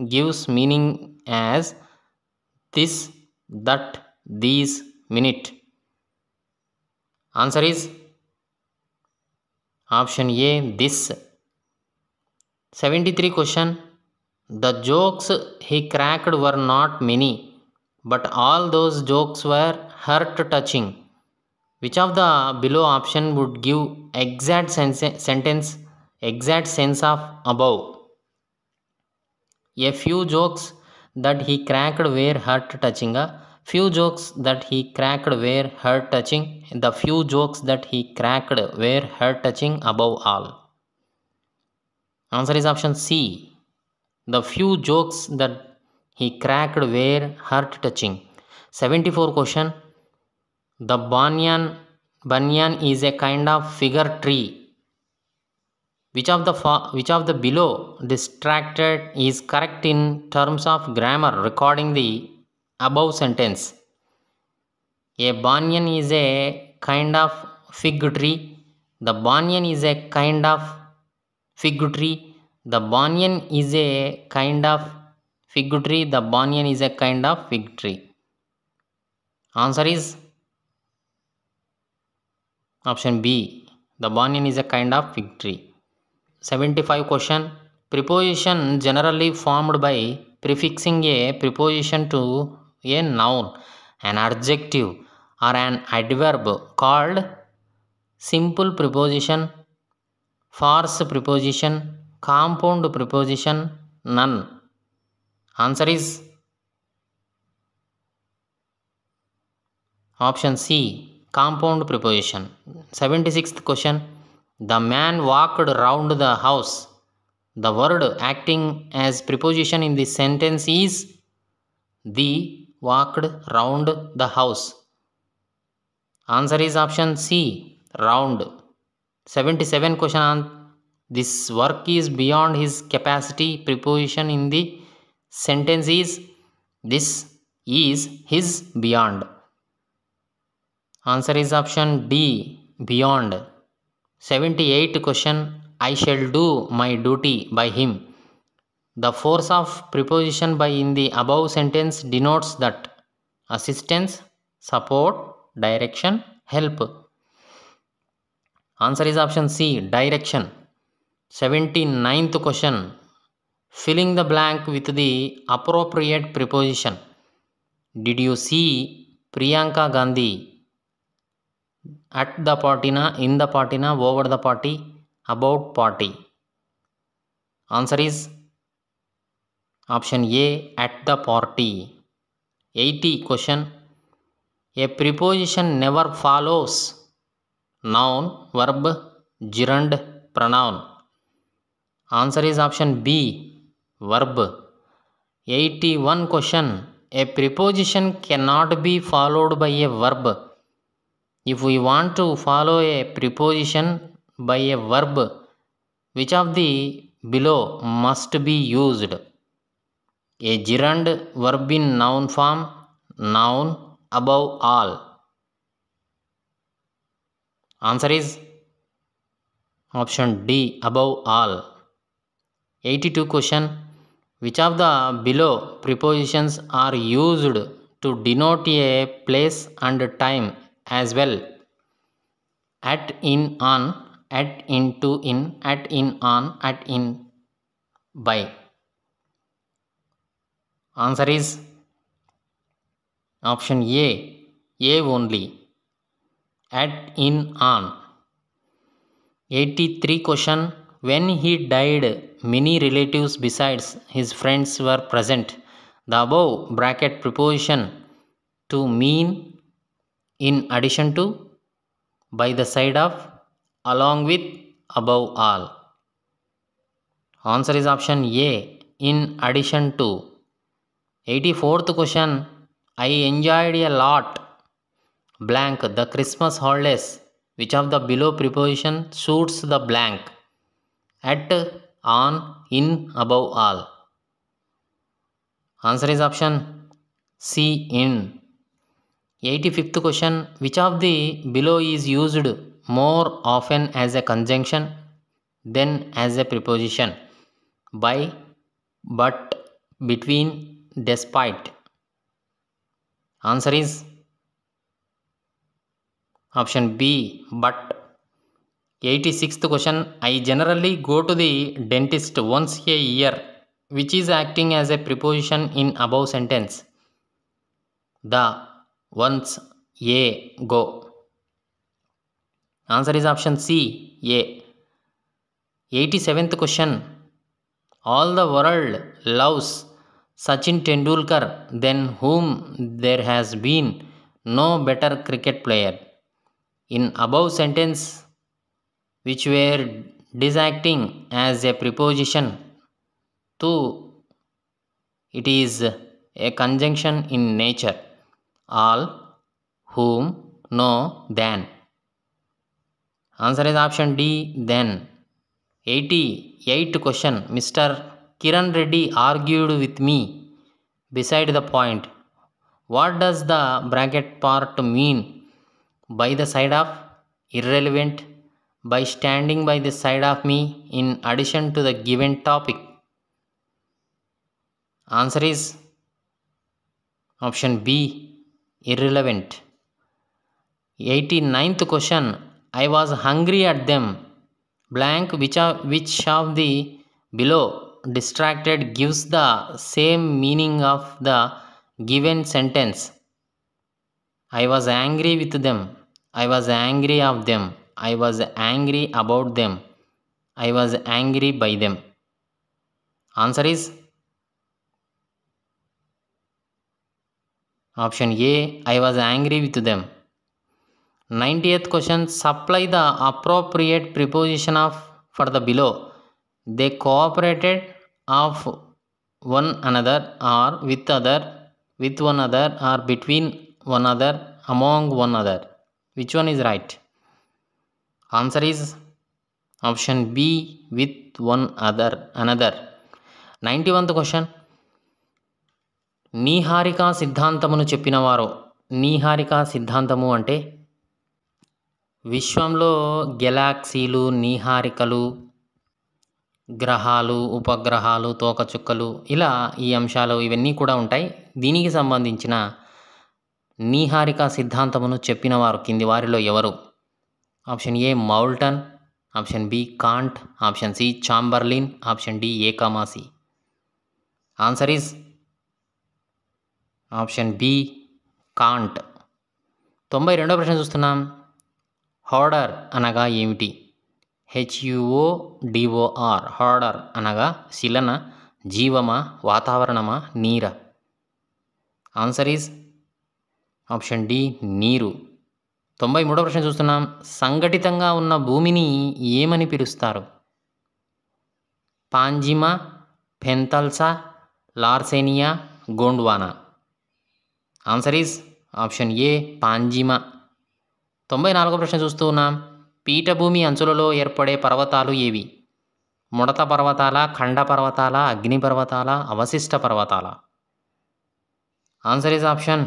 gives meaning as this, that, these, minute. Answer is option A, this. 73 question. The jokes he cracked were not many, but all those jokes were heart-touching. Which of the below option would give exact sense of above? A few jokes that he cracked were heart-touching. Few jokes that he cracked were heart-touching. The few jokes that he cracked were heart-touching above all. Answer is option C. The few jokes that he cracked were heart-touching. 74 question. The banyan is a kind of figure tree. Which of the below distracted is correct in terms of grammar recording the above sentence? A banyan is a kind of fig tree. The banyan is a kind of fig tree. The banyan is a kind of fig tree. The banyan is a kind of fig tree. Answer is option B. The banyan is a kind of fig tree. 75 question. Preposition generally formed by prefixing a preposition to a noun, an adjective, or an adverb called simple preposition, farce preposition, compound preposition, none? Answer is option C, compound preposition. 76th question. The man walked round the house. The word acting as preposition in this sentence is the walked round the house. Answer is option C, round. 77 question on this work is beyond his capacity. Preposition in the sentence is this is his beyond. Answer is option D, beyond. 78 question. I shall do my duty by him. The force of preposition by in the above sentence denotes that assistance, support, direction, help. Answer is option C, direction. 79th question. Filling the blank with the appropriate preposition. Did you see Priyanka Gandhi at the party na, in the party na, over the party, about party? Answer is option A, at the party. 80 question. A preposition never follows noun, verb, gerund, pronoun. Answer is option B, verb. 81 question. A preposition cannot be followed by a verb. If we want to follow a preposition by a verb, which of the below must be used? A gerund verb in noun form, noun, above all. Answer is option D, above all. 82 question. Which of the below prepositions are used to denote a place and time as well? At, in, on, at, in, to, in, at, in, on, at, in, by. Answer is option A only. At, in, on. 83 question. When he died, many relatives besides his friends were present. The above bracket preposition to mean in addition to, by the side of, along with, above all. Answer is option A, in addition to. 84th question. I enjoyed a lot blank the Christmas holidays. Which of the below preposition suits the blank? At, on, in, above all. Answer is option C, in. 85th question. Which of the below is used more often as a conjunction than as a preposition? By, but, between, despite. Answer is option B, but. 86th question. I generally go to the dentist once a year. Which is acting as a preposition in above sentence? The, once, a, go. Answer is option C, A. 87th question. All the world loves Sachin Tendulkar than whom there has been no better cricket player. In above sentence, which were disacting as a preposition to, it is a conjunction in nature. All, whom, no, than. Answer is option D, then. 88 question. Mr. Kiran Reddy argued with me beside the point. What does the bracket part mean? By the side of, irrelevant, by standing by the side of me in addition to the given topic. Answer is option B, irrelevant. 89th question. I was hungry at them blank. Which of the below distracted gives the same meaning of the given sentence I was angry with them, I was angry of them, I was angry about them, I was angry by them. Answer is option A, I was angry with them. 90th question, supply the appropriate preposition of for the below. They cooperated of one another or with one another or between one another, among one another. Which one is right? Answer is option B, with one another. 91th question, నీహారిక సిద్ధాంతమును చెప్పినవారు. నీహారిక సిద్ధాంతము అంటే విశ్వంలో గెలాక్సీలు, నీహారికలు, గ్రహాలు, ఉపగ్రహాలు, తోకచుక్కలు, ఇలా ఈ అంశాలు ఇవన్నీ కూడా ఉంటాయి. దీనికి సంబంధించిన నీహారిక సిద్ధాంతమును చెప్పినవారు కింది వారిలో ఎవరు? Option A Moulton, option B Kant, option C Chamberlin, option D ఏకామాసి. Answer is option B Kant. 92వ ప్రశ్న చూస్తున్నాం. హార్డర్ అనగా ఏమిటి? HUODOR. హార్డర్ అనగా శిలన, జీవమా, వాతావరణమా, నీరా? ఆన్సర్ ఈజ్ ఆప్షన్ డి నీరు. 93వ ప్రశ్న చూస్తున్నాం. సంఘటితంగా ఉన్న భూమిని ఏమని పిలుస్తారు? Pangaea, Panthalassa, Laurasia, Gondwana? Answer is option A Pangaea. 94వ ప్రశ్న చూస్తూ ఉన్నాం. పీఠభూమి అంచులలో ఏర్పడే పర్వతాలు ఏవి? ముడత పర్వతాల, ఖండ పర్వతాల, అగ్ని పర్వతాల, అవశిష్ట పర్వతాల? ఆన్సర్ ఈజ్ ఆప్షన్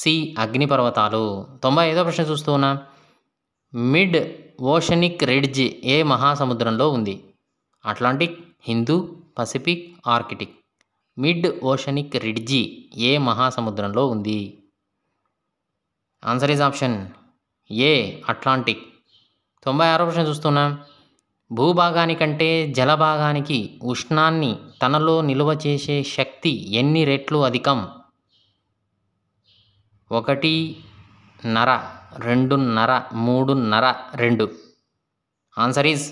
సి అగ్ని పర్వతాలు. 95వ ప్రశ్న చూస్తూ ఉన్నాం. మిడ్ ఓషనిక్ రిడ్జ్ ఏ మహాసముద్రంలో ఉంది? అట్లాంటిక్, హిందూ, Pacific, Arctic. Mid oceanic ridge ఏ మహాసముద్రంలో ఉంది? Answer is option A Atlantic. 96వ ప్రశ్న చూస్తున్నాం. భూభాగానికంటే జలభాగానికి ఉష్ణాన్ని తనలో నిల్వ చేసే శక్తి ఎన్ని రెట్లు అధికం? 1.5, 2.5, 3.5, 2. Answer is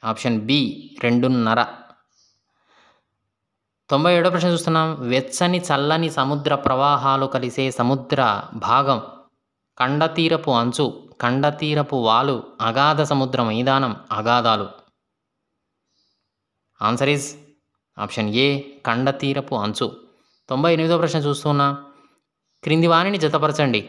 option B 2.5. 97వ ప్రశ్న చూస్తున్నాం. వెచ్చని చల్లని సముద్ర ప్రవాహాలు కలిసే సముద్ర భాగం, ఖండతీరపు అంచు, ఖండతీరపు వాలు, అగాధ సముద్ర మైదానం, అగాధాలు? ఆన్సర్ ఈజ్ ఆప్షన్ ఏ ఖండతీరపు అంచు. 98వ ప్రశ్న చూస్తున్నాం. క్రింది వానిని జతపరచండి.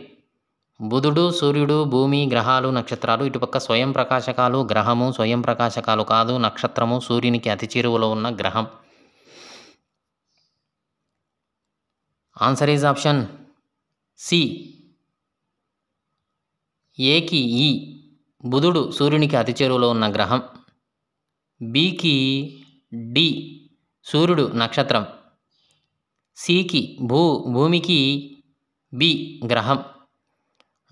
బుధుడు, సూర్యుడు, భూమి, గ్రహాలు, నక్షత్రాలు. ఇటుపక్క స్వయం ప్రకాశకాలు, గ్రహము, స్వయం ప్రకాశకాలు కాదు, నక్షత్రము, సూర్యునికి అతి చేరువలో ఉన్న గ్రహం. ఆన్సర్ ఈజ్ ఆప్షన్ సి ఏకి ఈ బుధుడు సూర్యునికి అతి చేరువలో ఉన్న గ్రహం. బికి డి సూర్యుడు నక్షత్రం. సికి భూమికి బి గ్రహం.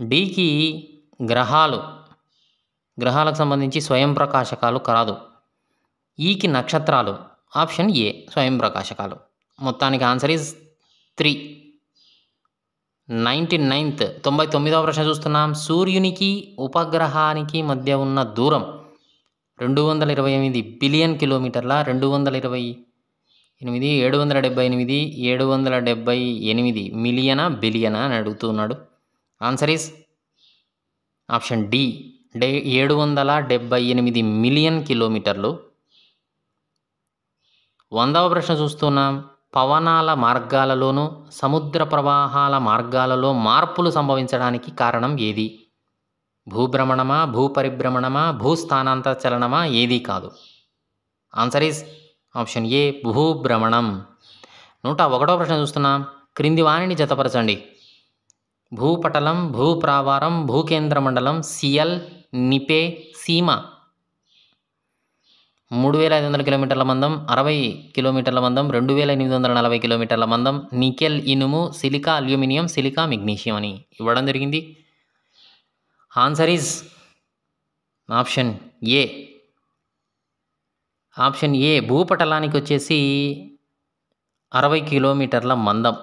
డికి గ్రహాలకు సంబంధించి స్వయం ప్రకాశకాలు కాదు. ఈకి నక్షత్రాలు. ఆప్షన్ ఏ స్వయం ప్రకాశకాలు. మొత్తానికి ఆన్సర్ ఈజ్ 3. 99వ ప్రశ్న చూస్తున్నాం. సూర్యునికి ఉపగ్రహానికి మధ్య ఉన్న దూరం 228 బిలియన్ కిలోమీటర్ల, 228, 778, 778 మిలియనా, బిలియనా అని అడుగుతున్నాడు. Answer is option D 778 million కిలోమీటర్లు. 100వ ప్రశ్న చూస్తున్నాం. పవనాల మార్గాలలోనూ సముద్ర ప్రవాహాల మార్గాలలో మార్పులు సంభవించడానికి కారణం ఏది? భూభ్రమణమా, భూపరిభ్రమణమా, భూస్థానాంతర చలనమా? ఏదీ కాదు. ఆన్సర్ ఈజ్ ఆప్షన్ ఏ భూభ్రమణం. 101వ ప్రశ్న చూస్తున్నాం. క్రింది వానిని జతపరచండి. భూపటలం, భూప్రావారం, భూకేంద్ర మండలం, సియల్, నిపే, సీమ. 3500 కిలోమీటర్ల మందం, 60 కిలోమీటర్ల మందం, 2840 కిలోమీటర్ల మందం, నికెల్, ఇనుము, సిలికా, అల్యూమినియం, సిలికా, మెగ్నీషియం అని ఇవ్వడం జరిగింది. Answer is option A. Option A భూపటలానికి వచ్చేసి 60 కిలోమీటర్ల మందం.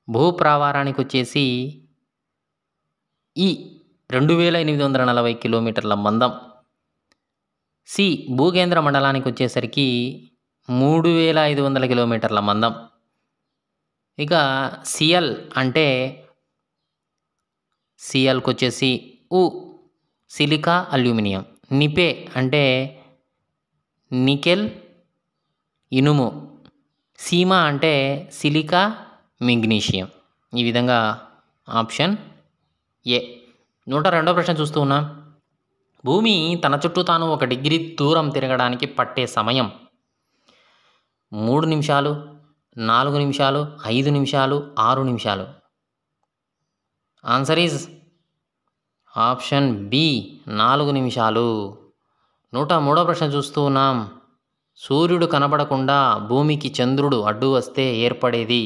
భూప్రావారానికి వచ్చేసి ఈ 2840 కిలోమీటర్ల మందం. సి భూకేంద్ర మండలానికి వచ్చేసరికి 3500 కిలోమీటర్ల మందం. ఇక సిఎల్ అంటే సిఎల్కి వచ్చేసి సిలికా అల్యూమినియం. నిపే అంటే నికెల్ ఇనుము. సీమా అంటే సిలికా మెగ్నీషియం. ఈ విధంగా ఆప్షన్ ఏ. 102వ ప్రశ్న చూస్తూ ఉన్నాం. భూమి తన చుట్టూ తాను 1 డిగ్రీ దూరం తిరగడానికి పట్టే సమయం 3 నిమిషాలు, 4 నిమిషాలు, 5 నిమిషాలు, 6 నిమిషాలు. ఆన్సర్ ఈజ్ ఆప్షన్ బి 4 నిమిషాలు. 103వ ప్రశ్న చూస్తూ ఉన్నాం. సూర్యుడు కనబడకుండా భూమికి చంద్రుడు అడ్డు వస్తే ఏర్పడేది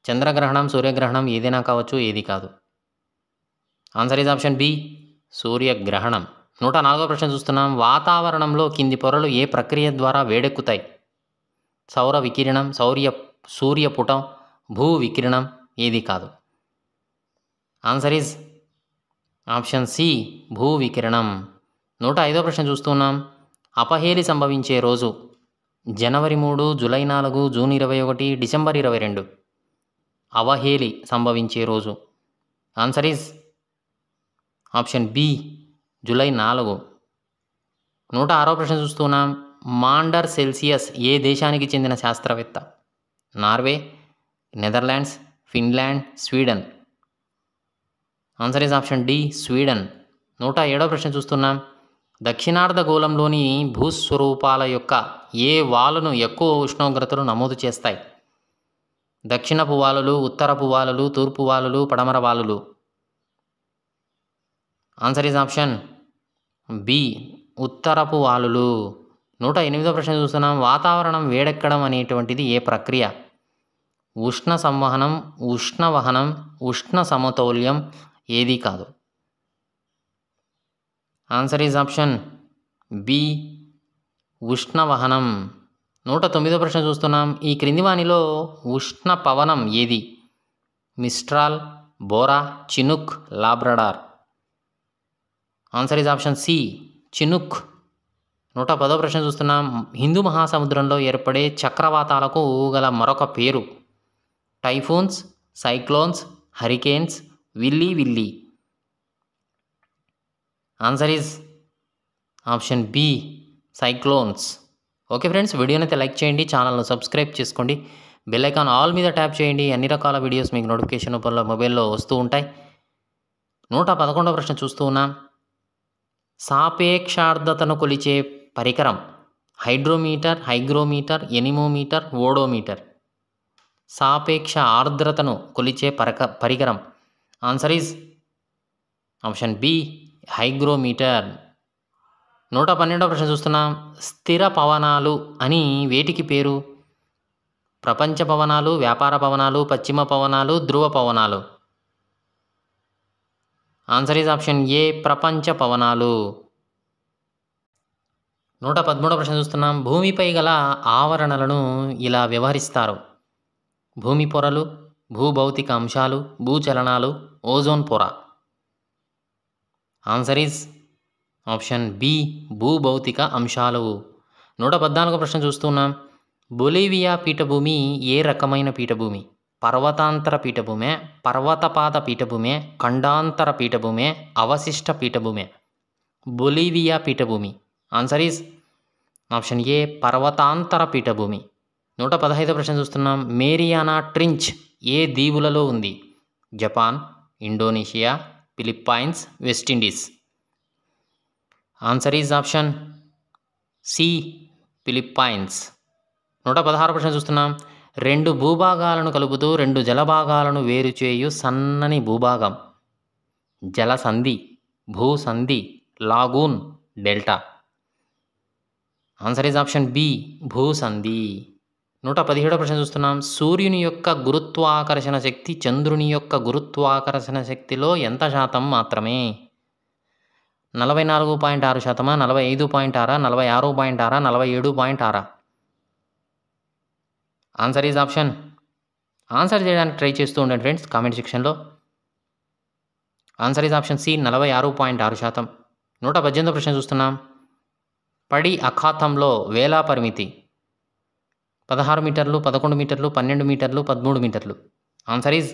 చంద్రగ్రహణం, సూర్యగ్రహణం, ఏదైనా కావచ్చు, ఏది కాదు. ఆన్సర్ ఈజ్ ఆప్షన్ బి సూర్యగ్రహణం. 104వ ప్రశ్న చూస్తున్నాం. వాతావరణంలో కింది పొరలు ఏ ప్రక్రియ ద్వారా వేడెక్కుతాయి? సౌర వికిరణం, సూర్యపుటం, భూ వికిరణం, ఏది కాదు. ఆన్సర్ ఈజ్ ఆప్షన్ సి భూ వికిరణం. 105వ ప్రశ్న చూస్తున్నాం. అపహేలి సంభవించే రోజు జనవరి 3, జూలై 4, జూన్ 21, డిసెంబర్ 22. అవహేలి సంభవించే రోజు. Answer is option B July 4. 106వ ప్రశ్న చూస్తున్నాం. మాండర్ సెల్సియస్ ఏ దేశానికి చెందిన శాస్త్రవేత్త? Norway, Netherlands, Finland, Sweden. Answer is option D Sweden. 107వ ప్రశ్న చూస్తున్నాం. దక్షిణార్ధగోళంలోని భూస్వరూపాల యొక్క ఏ వాలును ఎక్కువ ఉష్ణోగ్రతలు నమోదు చేస్తాయి? దక్షిణపు వాలులు, ఉత్తరపు వాలులు, తూర్పు వాలులు, పడమర వాలులు. ఆన్సర్ ఈజ్ ఆప్షన్ బి ఉత్తరపు వాలులు. 108వ ప్రశ్న చూస్తున్నాం. వాతావరణం వేడెక్కడం అనేటువంటిది ఏ ప్రక్రియ? ఉష్ణ సంవహనం, ఉష్ణవహనం, ఉష్ణ సమతౌల్యం, ఏది కాదు. ఆన్సర్ ఈజ్ ఆప్షన్ బి ఉష్ణవహనం. 109వ ప్రశ్న చూస్తున్నాం. ఈ క్రింది వానిలో ఉష్ణ పవనం ఏది? Mistral, bora, chinook, Labrador. Answer is option C chinook. 110వ ప్రశ్న చూస్తున్నాం. హిందూ మహాసముద్రంలో ఏర్పడే చక్రవాతాలకు గల మరొక పేరు? Typhoons, cyclones, hurricanes, willy. Answer is option B cyclones. Okay friends, వీడియోని అయితే లైక్ చేయండి, ఛానల్ను సబ్స్క్రైబ్ చేసుకోండి, బెల్ ఐకాన్ ఆల్ మీద ట్యాప్ చేయండి. అన్ని రకాల వీడియోస్ మీకు నోటిఫికేషన్ రూపంలో మొబైల్లో వస్తూ ఉంటాయి. 111వ ప్రశ్న చూస్తూ ఉన్నాం. సాపేక్షార్ద్రతను కొలిచే పరికరం? Hydrometer, hygrometer, anemometer, odometer. సాపేక్ష ఆర్ద్రతను కొలిచే పరికరం. Answer is option B hygrometer. 112వ ప్రశ్న చూస్తున్నాం. స్థిర పవనాలు అని వేటికి పేరు? ప్రపంచ పవనాలు, వ్యాపార పవనాలు, పశ్చిమ పవనాలు, ధ్రువ పవనాలు. ఆన్సర్ ఈజ్ ఆప్షన్ ఏ ప్రపంచ పవనాలు. 113వ ప్రశ్న చూస్తున్నాం. భూమిపై గల ఆవరణలను ఇలా వ్యవహరిస్తారు? భూమి పొరలు, భూభౌతిక అంశాలు, భూచలనాలు, ఓజోన్ పొర. ఆన్సర్ ఈజ్ ఆప్షన్ బి భూభౌతిక అంశాలు. 114వ ప్రశ్న చూస్తున్నాం. బొలీవియా పీఠభూమి ఏ రకమైన పీఠభూమి? పర్వతాంతర పీఠభూమే, పర్వతపాత పీఠభూమే, ఖండాంతర పీఠభూమే, అవశిష్ట పీఠభూమే. బొలీవియా పీఠభూమి. ఆన్సర్ ఈజ్ ఆప్షన్ ఏ పర్వతాంతర పీఠభూమి. 115వ ప్రశ్న చూస్తున్నాం. మేరియానా ట్రించ్ ఏ దీవులలో ఉంది? Japan, Indonesia, Philippines, West Indies. Answer is option C Philippines. 116వ ప్రశ్న చూస్తున్నాం. 2 భూభాగాలను కలుపుతూ 2 జలభాగాలను వేరు చేయు సన్నని భూభాగం? జలసంధి, భూసంధి, lagoon, delta. Answer is option B భూసంధి. 117వ ప్రశ్న చూస్తున్నాం. సూర్యుని యొక్క గురుత్వాకర్షణ శక్తి చంద్రుని యొక్క గురుత్వాకర్షణ శక్తిలో ఎంత శాతం మాత్రమే? 44.6%, 45.6, 46.6, 47.6. ఆన్సర్ ఈజ్ ఆప్షన్ ఆన్సర్ చేయడానికి ట్రై చేస్తూ ఉండండి ఫ్రెండ్స్ కామెంట్ సెక్షన్లో. Answer is option C 46.6%. 118వ ప్రశ్న చూస్తున్నాం. పడి అఖాతంలో వేలా పరిమితి 16 మీటర్లు, 11 మీటర్లు, 12 మీటర్లు, 13 మీటర్లు. ఆన్సర్ ఈజ్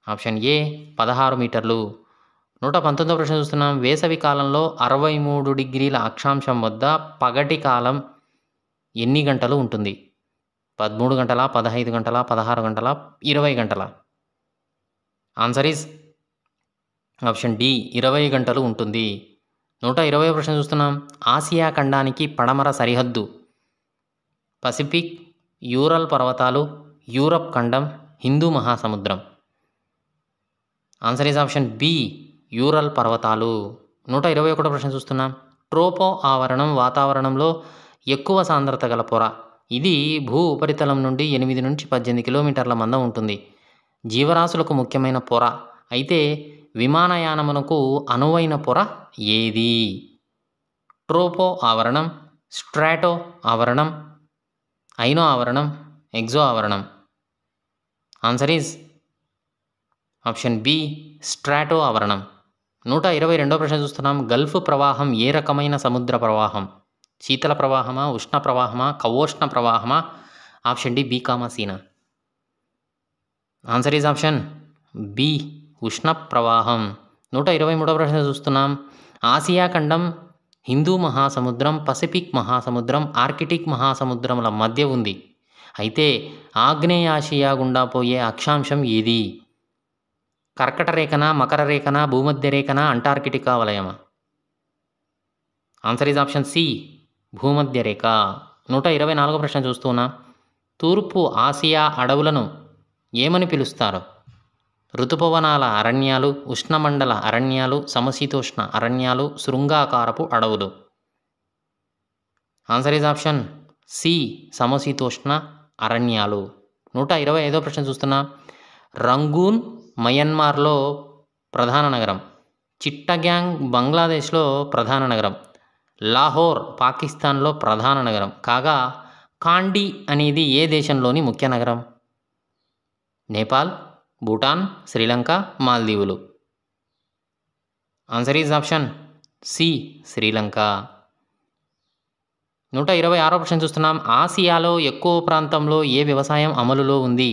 ఆప్షన్ ఏ 16 మీటర్లు. 119వ ప్రశ్న చూస్తున్నాం. వేసవి కాలంలో 63 డిగ్రీల అక్షాంశం వద్ద పగటి కాలం ఎన్ని గంటలు ఉంటుంది? 13 గంటల, 15 గంటల, 16 గంటల, 20 గంటల? ఆన్సర్ ఈజ్ ఆప్షన్ డి 20 గంటలు ఉంటుంది. 120వ ప్రశ్న చూస్తున్నాం. ఆసియా ఖండానికి పడమర సరిహద్దు పసిఫిక్, యూరల్ పర్వతాలు, యూరప్ ఖండం, హిందూ మహాసముద్రం? Answer is option B Ural పర్వతాలు. 121వ ప్రశ్న చూస్తున్నాం. ట్రోపో ఆవరణం వాతావరణంలో ఎక్కువ సాంద్రత గల పొర. ఇది భూ ఉపరితలం నుండి 8 నుంచి 18 కిలోమీటర్ల మందం ఉంటుంది. జీవరాశులకు ముఖ్యమైన పొర అయితే విమానయానమునకు అనువైన పొర ఏది? ట్రోపో ఆవరణం, స్ట్రాటో ఆవరణం, ఐనో ఆవరణం, ఎగ్జో ఆవరణం? ఆన్సర్ ఈజ్ ఆప్షన్ బి స్ట్రాటో ఆవరణం. 122వ ప్రశ్న చూస్తున్నాం. గల్ఫ్ ప్రవాహం ఏ రకమైన సముద్ర ప్రవాహం? శీతల ప్రవాహమా, ఉష్ణ ప్రవాహమా, కవోష్ణ ప్రవాహమా? ఆప్షన్ డి బి కామా సీనా? ఆన్సర్ ఈజ్ ఆప్షన్ బి ఉష్ణ ప్రవాహం. 123వ ప్రశ్న చూస్తున్నాం. ఆసియా ఖండం హిందూ మహాసముద్రం, పసిఫిక్ మహాసముద్రం, ఆర్కిటిక్ మహాసముద్రముల మధ్య ఉంది. అయితే ఆగ్నేయాసియా గుండా పోయే అక్షాంశం ఏది? కర్కట రేఖన, మకర రేఖన, భూమధ్య రేఖన, అంటార్కిటికా వలయమా? ఆన్సర్ ఈజ్ ఆప్షన్ సి భూమధ్య రేఖ. 124వ ప్రశ్న చూస్తున్నాం. తూర్పు ఆసియా అడవులను ఏమని పిలుస్తారు? ఋతుపవనాల అరణ్యాలు, ఉష్ణమండల అరణ్యాలు, సమశీతోష్ణ అరణ్యాలు, శృంగాకారపు అడవులు? ఆన్సర్ ఈజ్ ఆప్షన్ సి సమశీతోష్ణ అరణ్యాలు. 125వ ప్రశ్న చూస్తున్నాం. రంగూన్ మయన్మార్లో ప్రధాన నగరం, చిట్టగ్యాంగ్ బంగ్లాదేశ్లో ప్రధాన నగరం, లాహోర్ పాకిస్తాన్లో ప్రధాన నగరం కాగా కాండి అనేది ఏ దేశంలోని ముఖ్య నగరం? Nepal, Bhutan, Sri Lanka, మాల్దీవులు? Answer is option C Sri Lanka. 126వ ప్రశ్న చూస్తున్నాం. ఆసియాలో ఎక్కువ ప్రాంతంలో ఏ వ్యవసాయం అమలులో ఉంది?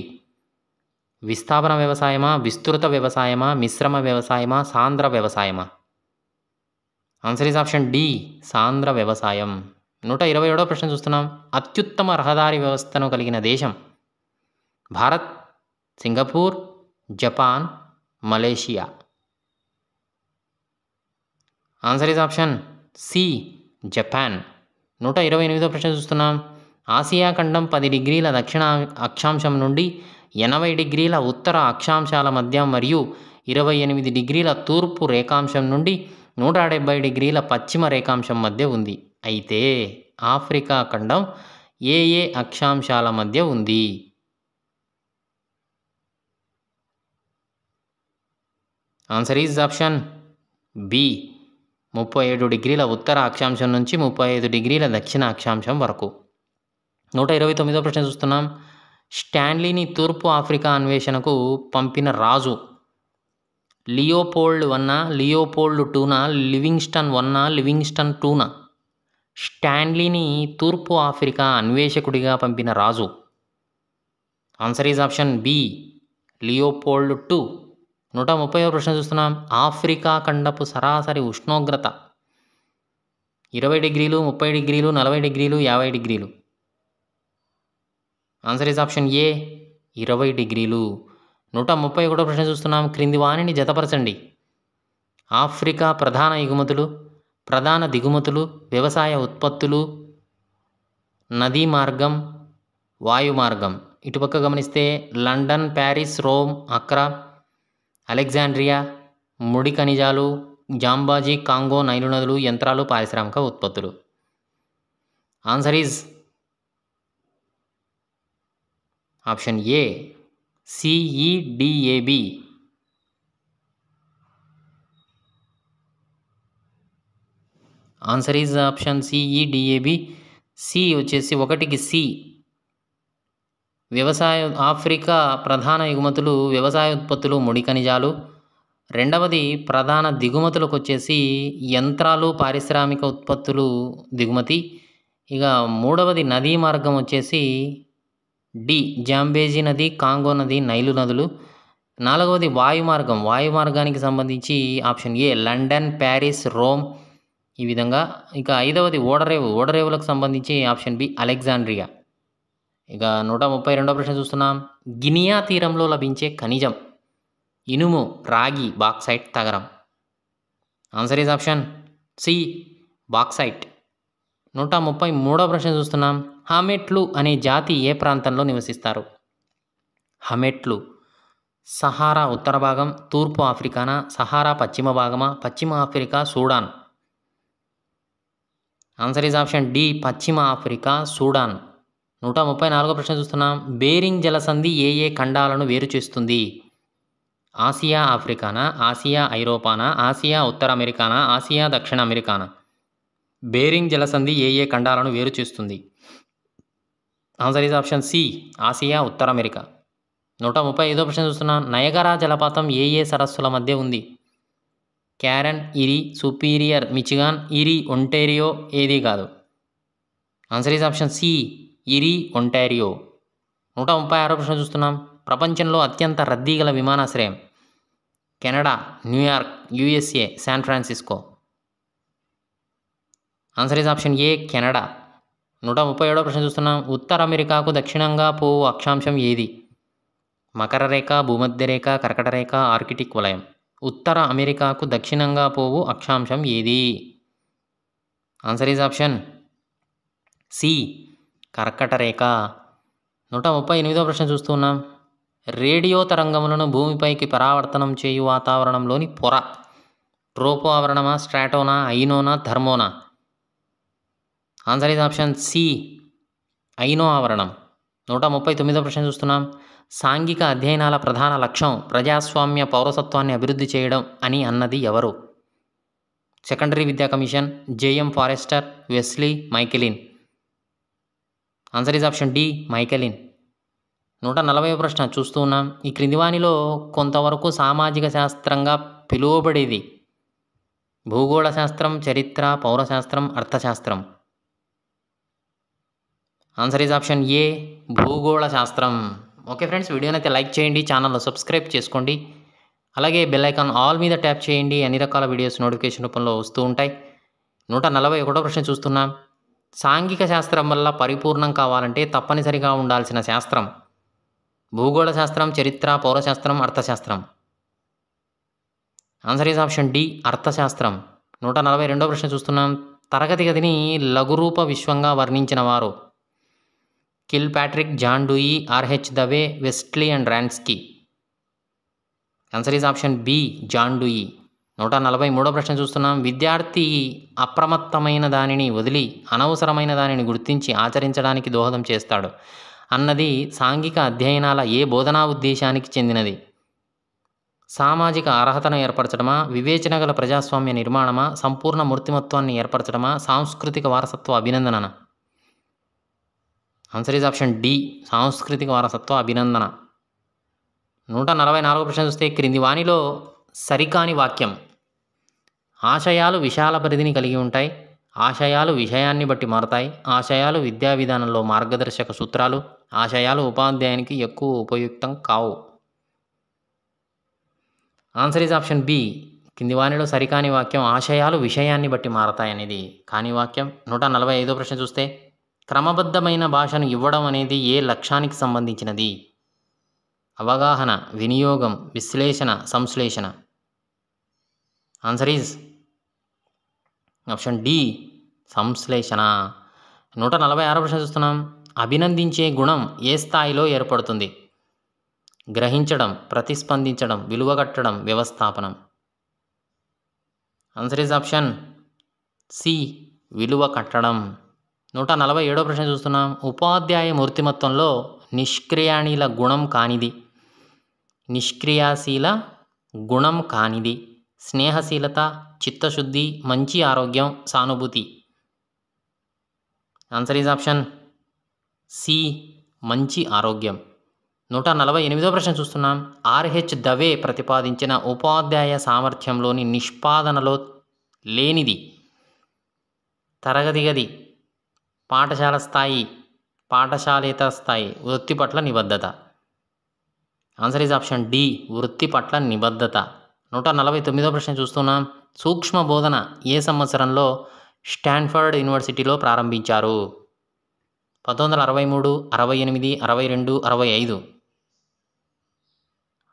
విస్థాపన వ్యవసాయమా, విస్తృత వ్యవసాయమా, మిశ్రమ వ్యవసాయమా, సాంద్ర వ్యవసాయమా? ఆన్సర్ ఈజ్ ఆప్షన్ డి సాంద్ర వ్యవసాయం. 127వ ప్రశ్న చూస్తున్నాం. అత్యుత్తమ రహదారి వ్యవస్థను కలిగిన దేశం? Bharat, Singapore, Japan, Malaysia? Answer is option C Japan. 128వ ప్రశ్న చూస్తున్నాం. ఆసియా ఖండం 10 డిగ్రీల దక్షిణ అక్షాంశం నుండి 80 డిగ్రీల ఉత్తర అక్షాంశాల మధ్య మరియు 28 డిగ్రీల తూర్పు రేఖాంశం నుండి 170 డిగ్రీల పశ్చిమ రేఖాంశం మధ్య ఉంది. అయితే ఆఫ్రికా ఖండం ఏ ఏ అక్షాంశాల మధ్య ఉంది? ఆన్సర్ ఈజ్ ఆప్షన్ బి 37 డిగ్రీల ఉత్తర అక్షాంశం నుంచి 35 డిగ్రీల దక్షిణ అక్షాంశం వరకు. 129వ ప్రశ్న చూస్తున్నాం. స్టాన్లీని తూర్పు ఆఫ్రికా అన్వేషణకు పంపిన రాజు? Leopold 1, Leopold 2, Livingstone 1, Livingstone 2? స్టాన్లీని తూర్పు ఆఫ్రికా అన్వేషకుడిగా పంపిన రాజు? Answer is option B Leopold 2. 130వ ప్రశ్న చూస్తున్నాం. ఆఫ్రికా ఖండపు సరాసరి ఉష్ణోగ్రత 20 డిగ్రీలు, 30 డిగ్రీలు, 40 డిగ్రీలు, 50 డిగ్రీలు? ఆన్సర్ ఈజ్ ఆప్షన్ ఏ 20 డిగ్రీలు. 131వ ప్రశ్న చూస్తున్నాం. క్రింది వాణిని జతపరచండి. ఆఫ్రికా ప్రధాన ఎగుమతులు, ప్రధాన దిగుమతులు, వ్యవసాయ ఉత్పత్తులు, నదీ మార్గం, వాయు మార్గం. ఇటుపక్క గమనిస్తే London, Paris, Rome, Accra, Alexandria, ముడి ఖనిజాలు, జాంబాజీ, కాంగో, నైలు నదులు, యంత్రాలు, పారిశ్రామిక ఉత్పత్తులు. Answer is option A C E D A B. Answer is option C E D A B. C వచ్చేసి 1కి సి ఆఫ్రికా ప్రధాన ఎగుమతులు వ్యవసాయ ఉత్పత్తులు, ముడి ఖనిజాలు. రెండవది ప్రధాన దిగుమతులకు వచ్చేసి యంత్రాలు, పారిశ్రామిక ఉత్పత్తులు దిగుమతి. ఇక మూడవది నదీ మార్గం వచ్చేసి డి జాంబేజీ నది, కాంగో నది, నైలు నదులు. నాలుగవది వాయుమార్గం. వాయుమార్గానికి సంబంధించి option A London, Paris, Rome ఈ విధంగా. ఇక ఐదవది ఓడరేవు. ఓడరేవులకు సంబంధించి ఆప్షన్ బి అలెగ్జాండ్రియా. ఇక 132వ ప్రశ్న చూస్తున్నాం. గినియా తీరంలో లభించే ఖనిజం ఇనుము, రాగి, బాక్సైట్, తగరం. Answer is option C bauxite. 133వ ప్రశ్న చూస్తున్నాం. హమెట్లు అనే జాతి ఏ ప్రాంతంలో నివసిస్తారు? హమెట్లు సహారా ఉత్తర భాగం, తూర్పు ఆఫ్రికానా, సహారా పశ్చిమ భాగమా, పశ్చిమ Africa, Sudan. Answer is option D పశ్చిమ ఆఫ్రికా, సూడాన్. 134వ ప్రశ్న చూస్తున్నాం. బేరింగ్ జలసంధి ఏ ఏ ఖండాలను వేరు చేస్తుంది? ఆసియా ఆఫ్రికానా, ఆసియా ఐరోపానా, ఆసియా ఉత్తర అమెరికానా, ఆసియా దక్షిణ అమెరికానా? బేరింగ్ జలసంధి ఏ ఏ ఖండాలను వేరు చేస్తుంది? Answer is option C Asia ఉత్తర అమెరికా. 135వ ప్రశ్న చూస్తున్నాం. నయగరా జలపాతం ఏ ఏ సరస్సుల మధ్య ఉంది? Huron, Erie, Superior, Michigan, Erie, Ontario ఏది కాదు? Answer is option C ఇరి, Ontario. 136వ ప్రశ్న చూస్తున్నాం. ప్రపంచంలో అత్యంత రద్దీ గల విమానాశ్రయం? Canada, New York, USA, San Francisco. Answer is option A Canada. 137వ ప్రశ్న చూస్తున్నాం. ఉత్తర అమెరికాకు దక్షిణంగా పోవు అక్షాంశం ఏది? మకర రేఖ, భూమధ్య రేఖ, కర్కట రేఖ, ఆర్కిటిక్ వలయం. ఉత్తర అమెరికాకు దక్షిణంగా పోవు అక్షాంశం ఏది? ఆన్సర్ ఈజ్ ఆప్షన్ సి కర్కట రేఖ. 138వ ప్రశ్న చూస్తున్నాం. రేడియో తరంగములను భూమిపైకి పరావర్తనం చేయు వాతావరణంలోని పొర? ట్రోపో ఆవరణమా, స్ట్రాటోనా, ఐనోనా, థర్మోనా? ఆన్సర్ ఈజ్ ఆప్షన్ సి ఐనో ఆవరణం. 139వ ప్రశ్న చూస్తున్నాం. సాంఘిక అధ్యయనాల ప్రధాన లక్ష్యం ప్రజాస్వామ్య పౌరసత్వాన్ని అభివృద్ధి చేయడం అని అన్నది ఎవరు? సెకండరీ విద్యా కమిషన్, జేఎం ఫారెస్టర్, వెస్లీ, మైకెలిన్. ఆన్సర్ ఈజ్ ఆప్షన్ డి మైకెలిన్. 140వ ప్రశ్న చూస్తూ ఉన్నాం. ఈ క్రింది వానిలో కొంతవరకు సామాజిక శాస్త్రంగా పిలువబడేది? భూగోళ శాస్త్రం, చరిత్ర, పౌరశాస్త్రం, అర్థశాస్త్రం. ఆన్సర్ ఈజ్ ఆప్షన్ ఏ భూగోళ శాస్త్రం. ఓకే ఫ్రెండ్స్, వీడియోని అయితే లైక్ చేయండి, ఛానల్లో సబ్స్క్రైబ్ చేసుకోండి, అలాగే బెల్ ఐకాన్ ఆల్ మీద ట్యాప్ చేయండి. అన్ని రకాల వీడియోస్ నోటిఫికేషన్ రూపంలో వస్తూ ఉంటాయి. 141వ ప్రశ్న చూస్తున్నాం. సాంఘిక శాస్త్రం వల్ల పరిపూర్ణం కావాలంటే తప్పనిసరిగా ఉండాల్సిన శాస్త్రం? భూగోళ శాస్త్రం, చరిత్ర, పౌరశాస్త్రం, అర్థశాస్త్రం. ఆన్సర్ ఈజ్ ఆప్షన్ డి అర్థశాస్త్రం. 142వ ప్రశ్న చూస్తున్నాం. తరగతి గదిని లఘురూప విశ్వంగా వర్ణించిన వారు? Kilpatrick, John Dewey, R H Dave, Westley and రాన్స్కీ. Answer is option B John Dewey. 143వ ప్రశ్న చూస్తున్నాం. విద్యార్థి అప్రమత్తమైన దానిని వదిలి అనవసరమైన దానిని గుర్తించి ఆచరించడానికి దోహదం చేస్తాడు అన్నది సాంఘిక అధ్యయనాల ఏ బోధనా ఉద్దేశానికి చెందినది? సామాజిక అర్హతను ఏర్పరచడమా, వివేచన గల ప్రజాస్వామ్య నిర్మాణమా, సంపూర్ణ మూర్తిమత్వాన్ని ఏర్పరచడమా, సాంస్కృతిక వారసత్వ అభినందన? ఆన్సర్ ఈజ్ ఆప్షన్ డి సాంస్కృతిక వారసత్వ అభినందన. 144వ ప్రశ్న చూస్తే క్రింది వానిలో సరికాని వాక్యం? ఆశయాలు విశాల పరిధిని కలిగి ఉంటాయి, ఆశయాలు విషయాన్ని బట్టి మారతాయి, ఆశయాలు విద్యా విధానంలో మార్గదర్శక సూత్రాలు, ఆశయాలు ఉపాధ్యాయునికి ఎక్కువ ఉపయుక్తం కావు. ఆన్సర్ ఈజ్ ఆప్షన్ బి కింది వానిలో సరికాని వాక్యం ఆశయాలు విషయాన్ని బట్టి మారతాయి అనేది కాని వాక్యం. 145వ ప్రశ్న చూస్తే క్రమబద్ధమైన భాషను ఇవ్వడం అనేది ఏ లక్ష్యానికి సంబంధించినది? అవగాహన, వినియోగం, విశ్లేషణ, సంశ్లేషణ. ఆన్సర్ ఈజ్ ఆప్షన్ డి సంశ్లేషణ. 146వ ప్రశ్న చూస్తున్నాం. అభినందించే గుణం ఏ స్థాయిలో ఏర్పడుతుంది? గ్రహించడం, ప్రతిస్పందించడం, విలువగట్టడం, వ్యవస్థాపనం. ఆన్సర్ ఈజ్ ఆప్షన్ సి విలువ కట్టడం. 147వ ప్రశ్న చూస్తున్నాం. ఉపాధ్యాయ మూర్తిమత్వంలో నిష్క్రియాశీల గుణం కానిది? నిష్క్రియాశీల గుణం కానిది స్నేహశీలత, చిత్తశుద్ధి, మంచి ఆరోగ్యం, సానుభూతి. ఆన్సర్ ఈజ్ ఆప్షన్ సి మంచి ఆరోగ్యం. 148వ ప్రశ్న చూస్తున్నాం. ఆర్హెచ్ దవే ప్రతిపాదించిన ఉపాధ్యాయ సామర్థ్యంలోని నిష్పాదనలో లేనిది తరగతి గది, పాఠశాల స్థాయి, పాఠశాలేతర స్థాయి, వృత్తి పట్ల నిబద్ధత. ఆన్సర్ ఈజ్ ఆప్షన్ డి, వృత్తి పట్ల నిబద్ధత. 149వ ప్రశ్న చూస్తున్నాం. సూక్ష్మ బోధన ఏ సంవత్సరంలో స్టాన్ఫర్డ్ యూనివర్సిటీలో ప్రారంభించారు? 1963, 68, 62, 65.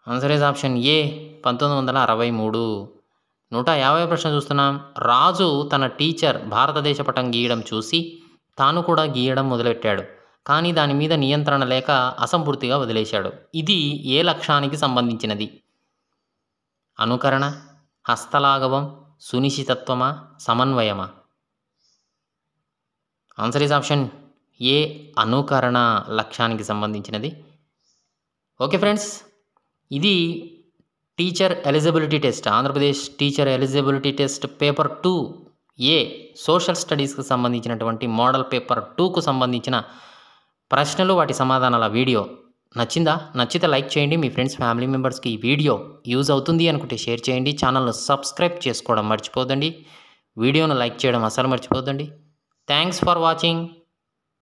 ఆన్సర్ ఈజ్ ఆప్షన్ ఏ, 1963. 150వ ప్రశ్న చూస్తున్నాం. రాజు తన టీచర్ భారతదేశ పటం గీయడం చూసి తాను కూడా గీయడం మొదలెట్టాడు, కానీ దాని మీద నియంత్రణ లేక అసంపూర్తిగా వదిలేశాడు. ఇది ఏ లక్ష్యానికి సంబంధించినది? అనుకరణ, హస్తలాఘవం, సునిశ్చితత్వమా, సమన్వయమా? ఆన్సర్ ఈజ్ ఆప్షన్ ఏ, అనుకరణ లక్ష్యానికి సంబంధించినది. ఓకే ఫ్రెండ్స్, ఇది teacher eligibility test, Andhra Pradesh teacher eligibility test paper 2A social స్టడీస్కి సంబంధించినటువంటి మోడల్ పేపర్ 2కు సంబంధించిన ప్రశ్నలు, వాటి సమాధానాల వీడియో నచ్చిందా? నచ్చితే లైక్ చేయండి. మీ ఫ్రెండ్స్, ఫ్యామిలీ మెంబర్స్కి ఈ వీడియో యూజ్ అవుతుంది అనుకుంటే షేర్ చేయండి. ఛానల్ను సబ్స్క్రైబ్ చేసుకోవడం మర్చిపోదండి. వీడియోను లైక్ చేయడం అసలు మర్చిపోదండి. Thanks for watching.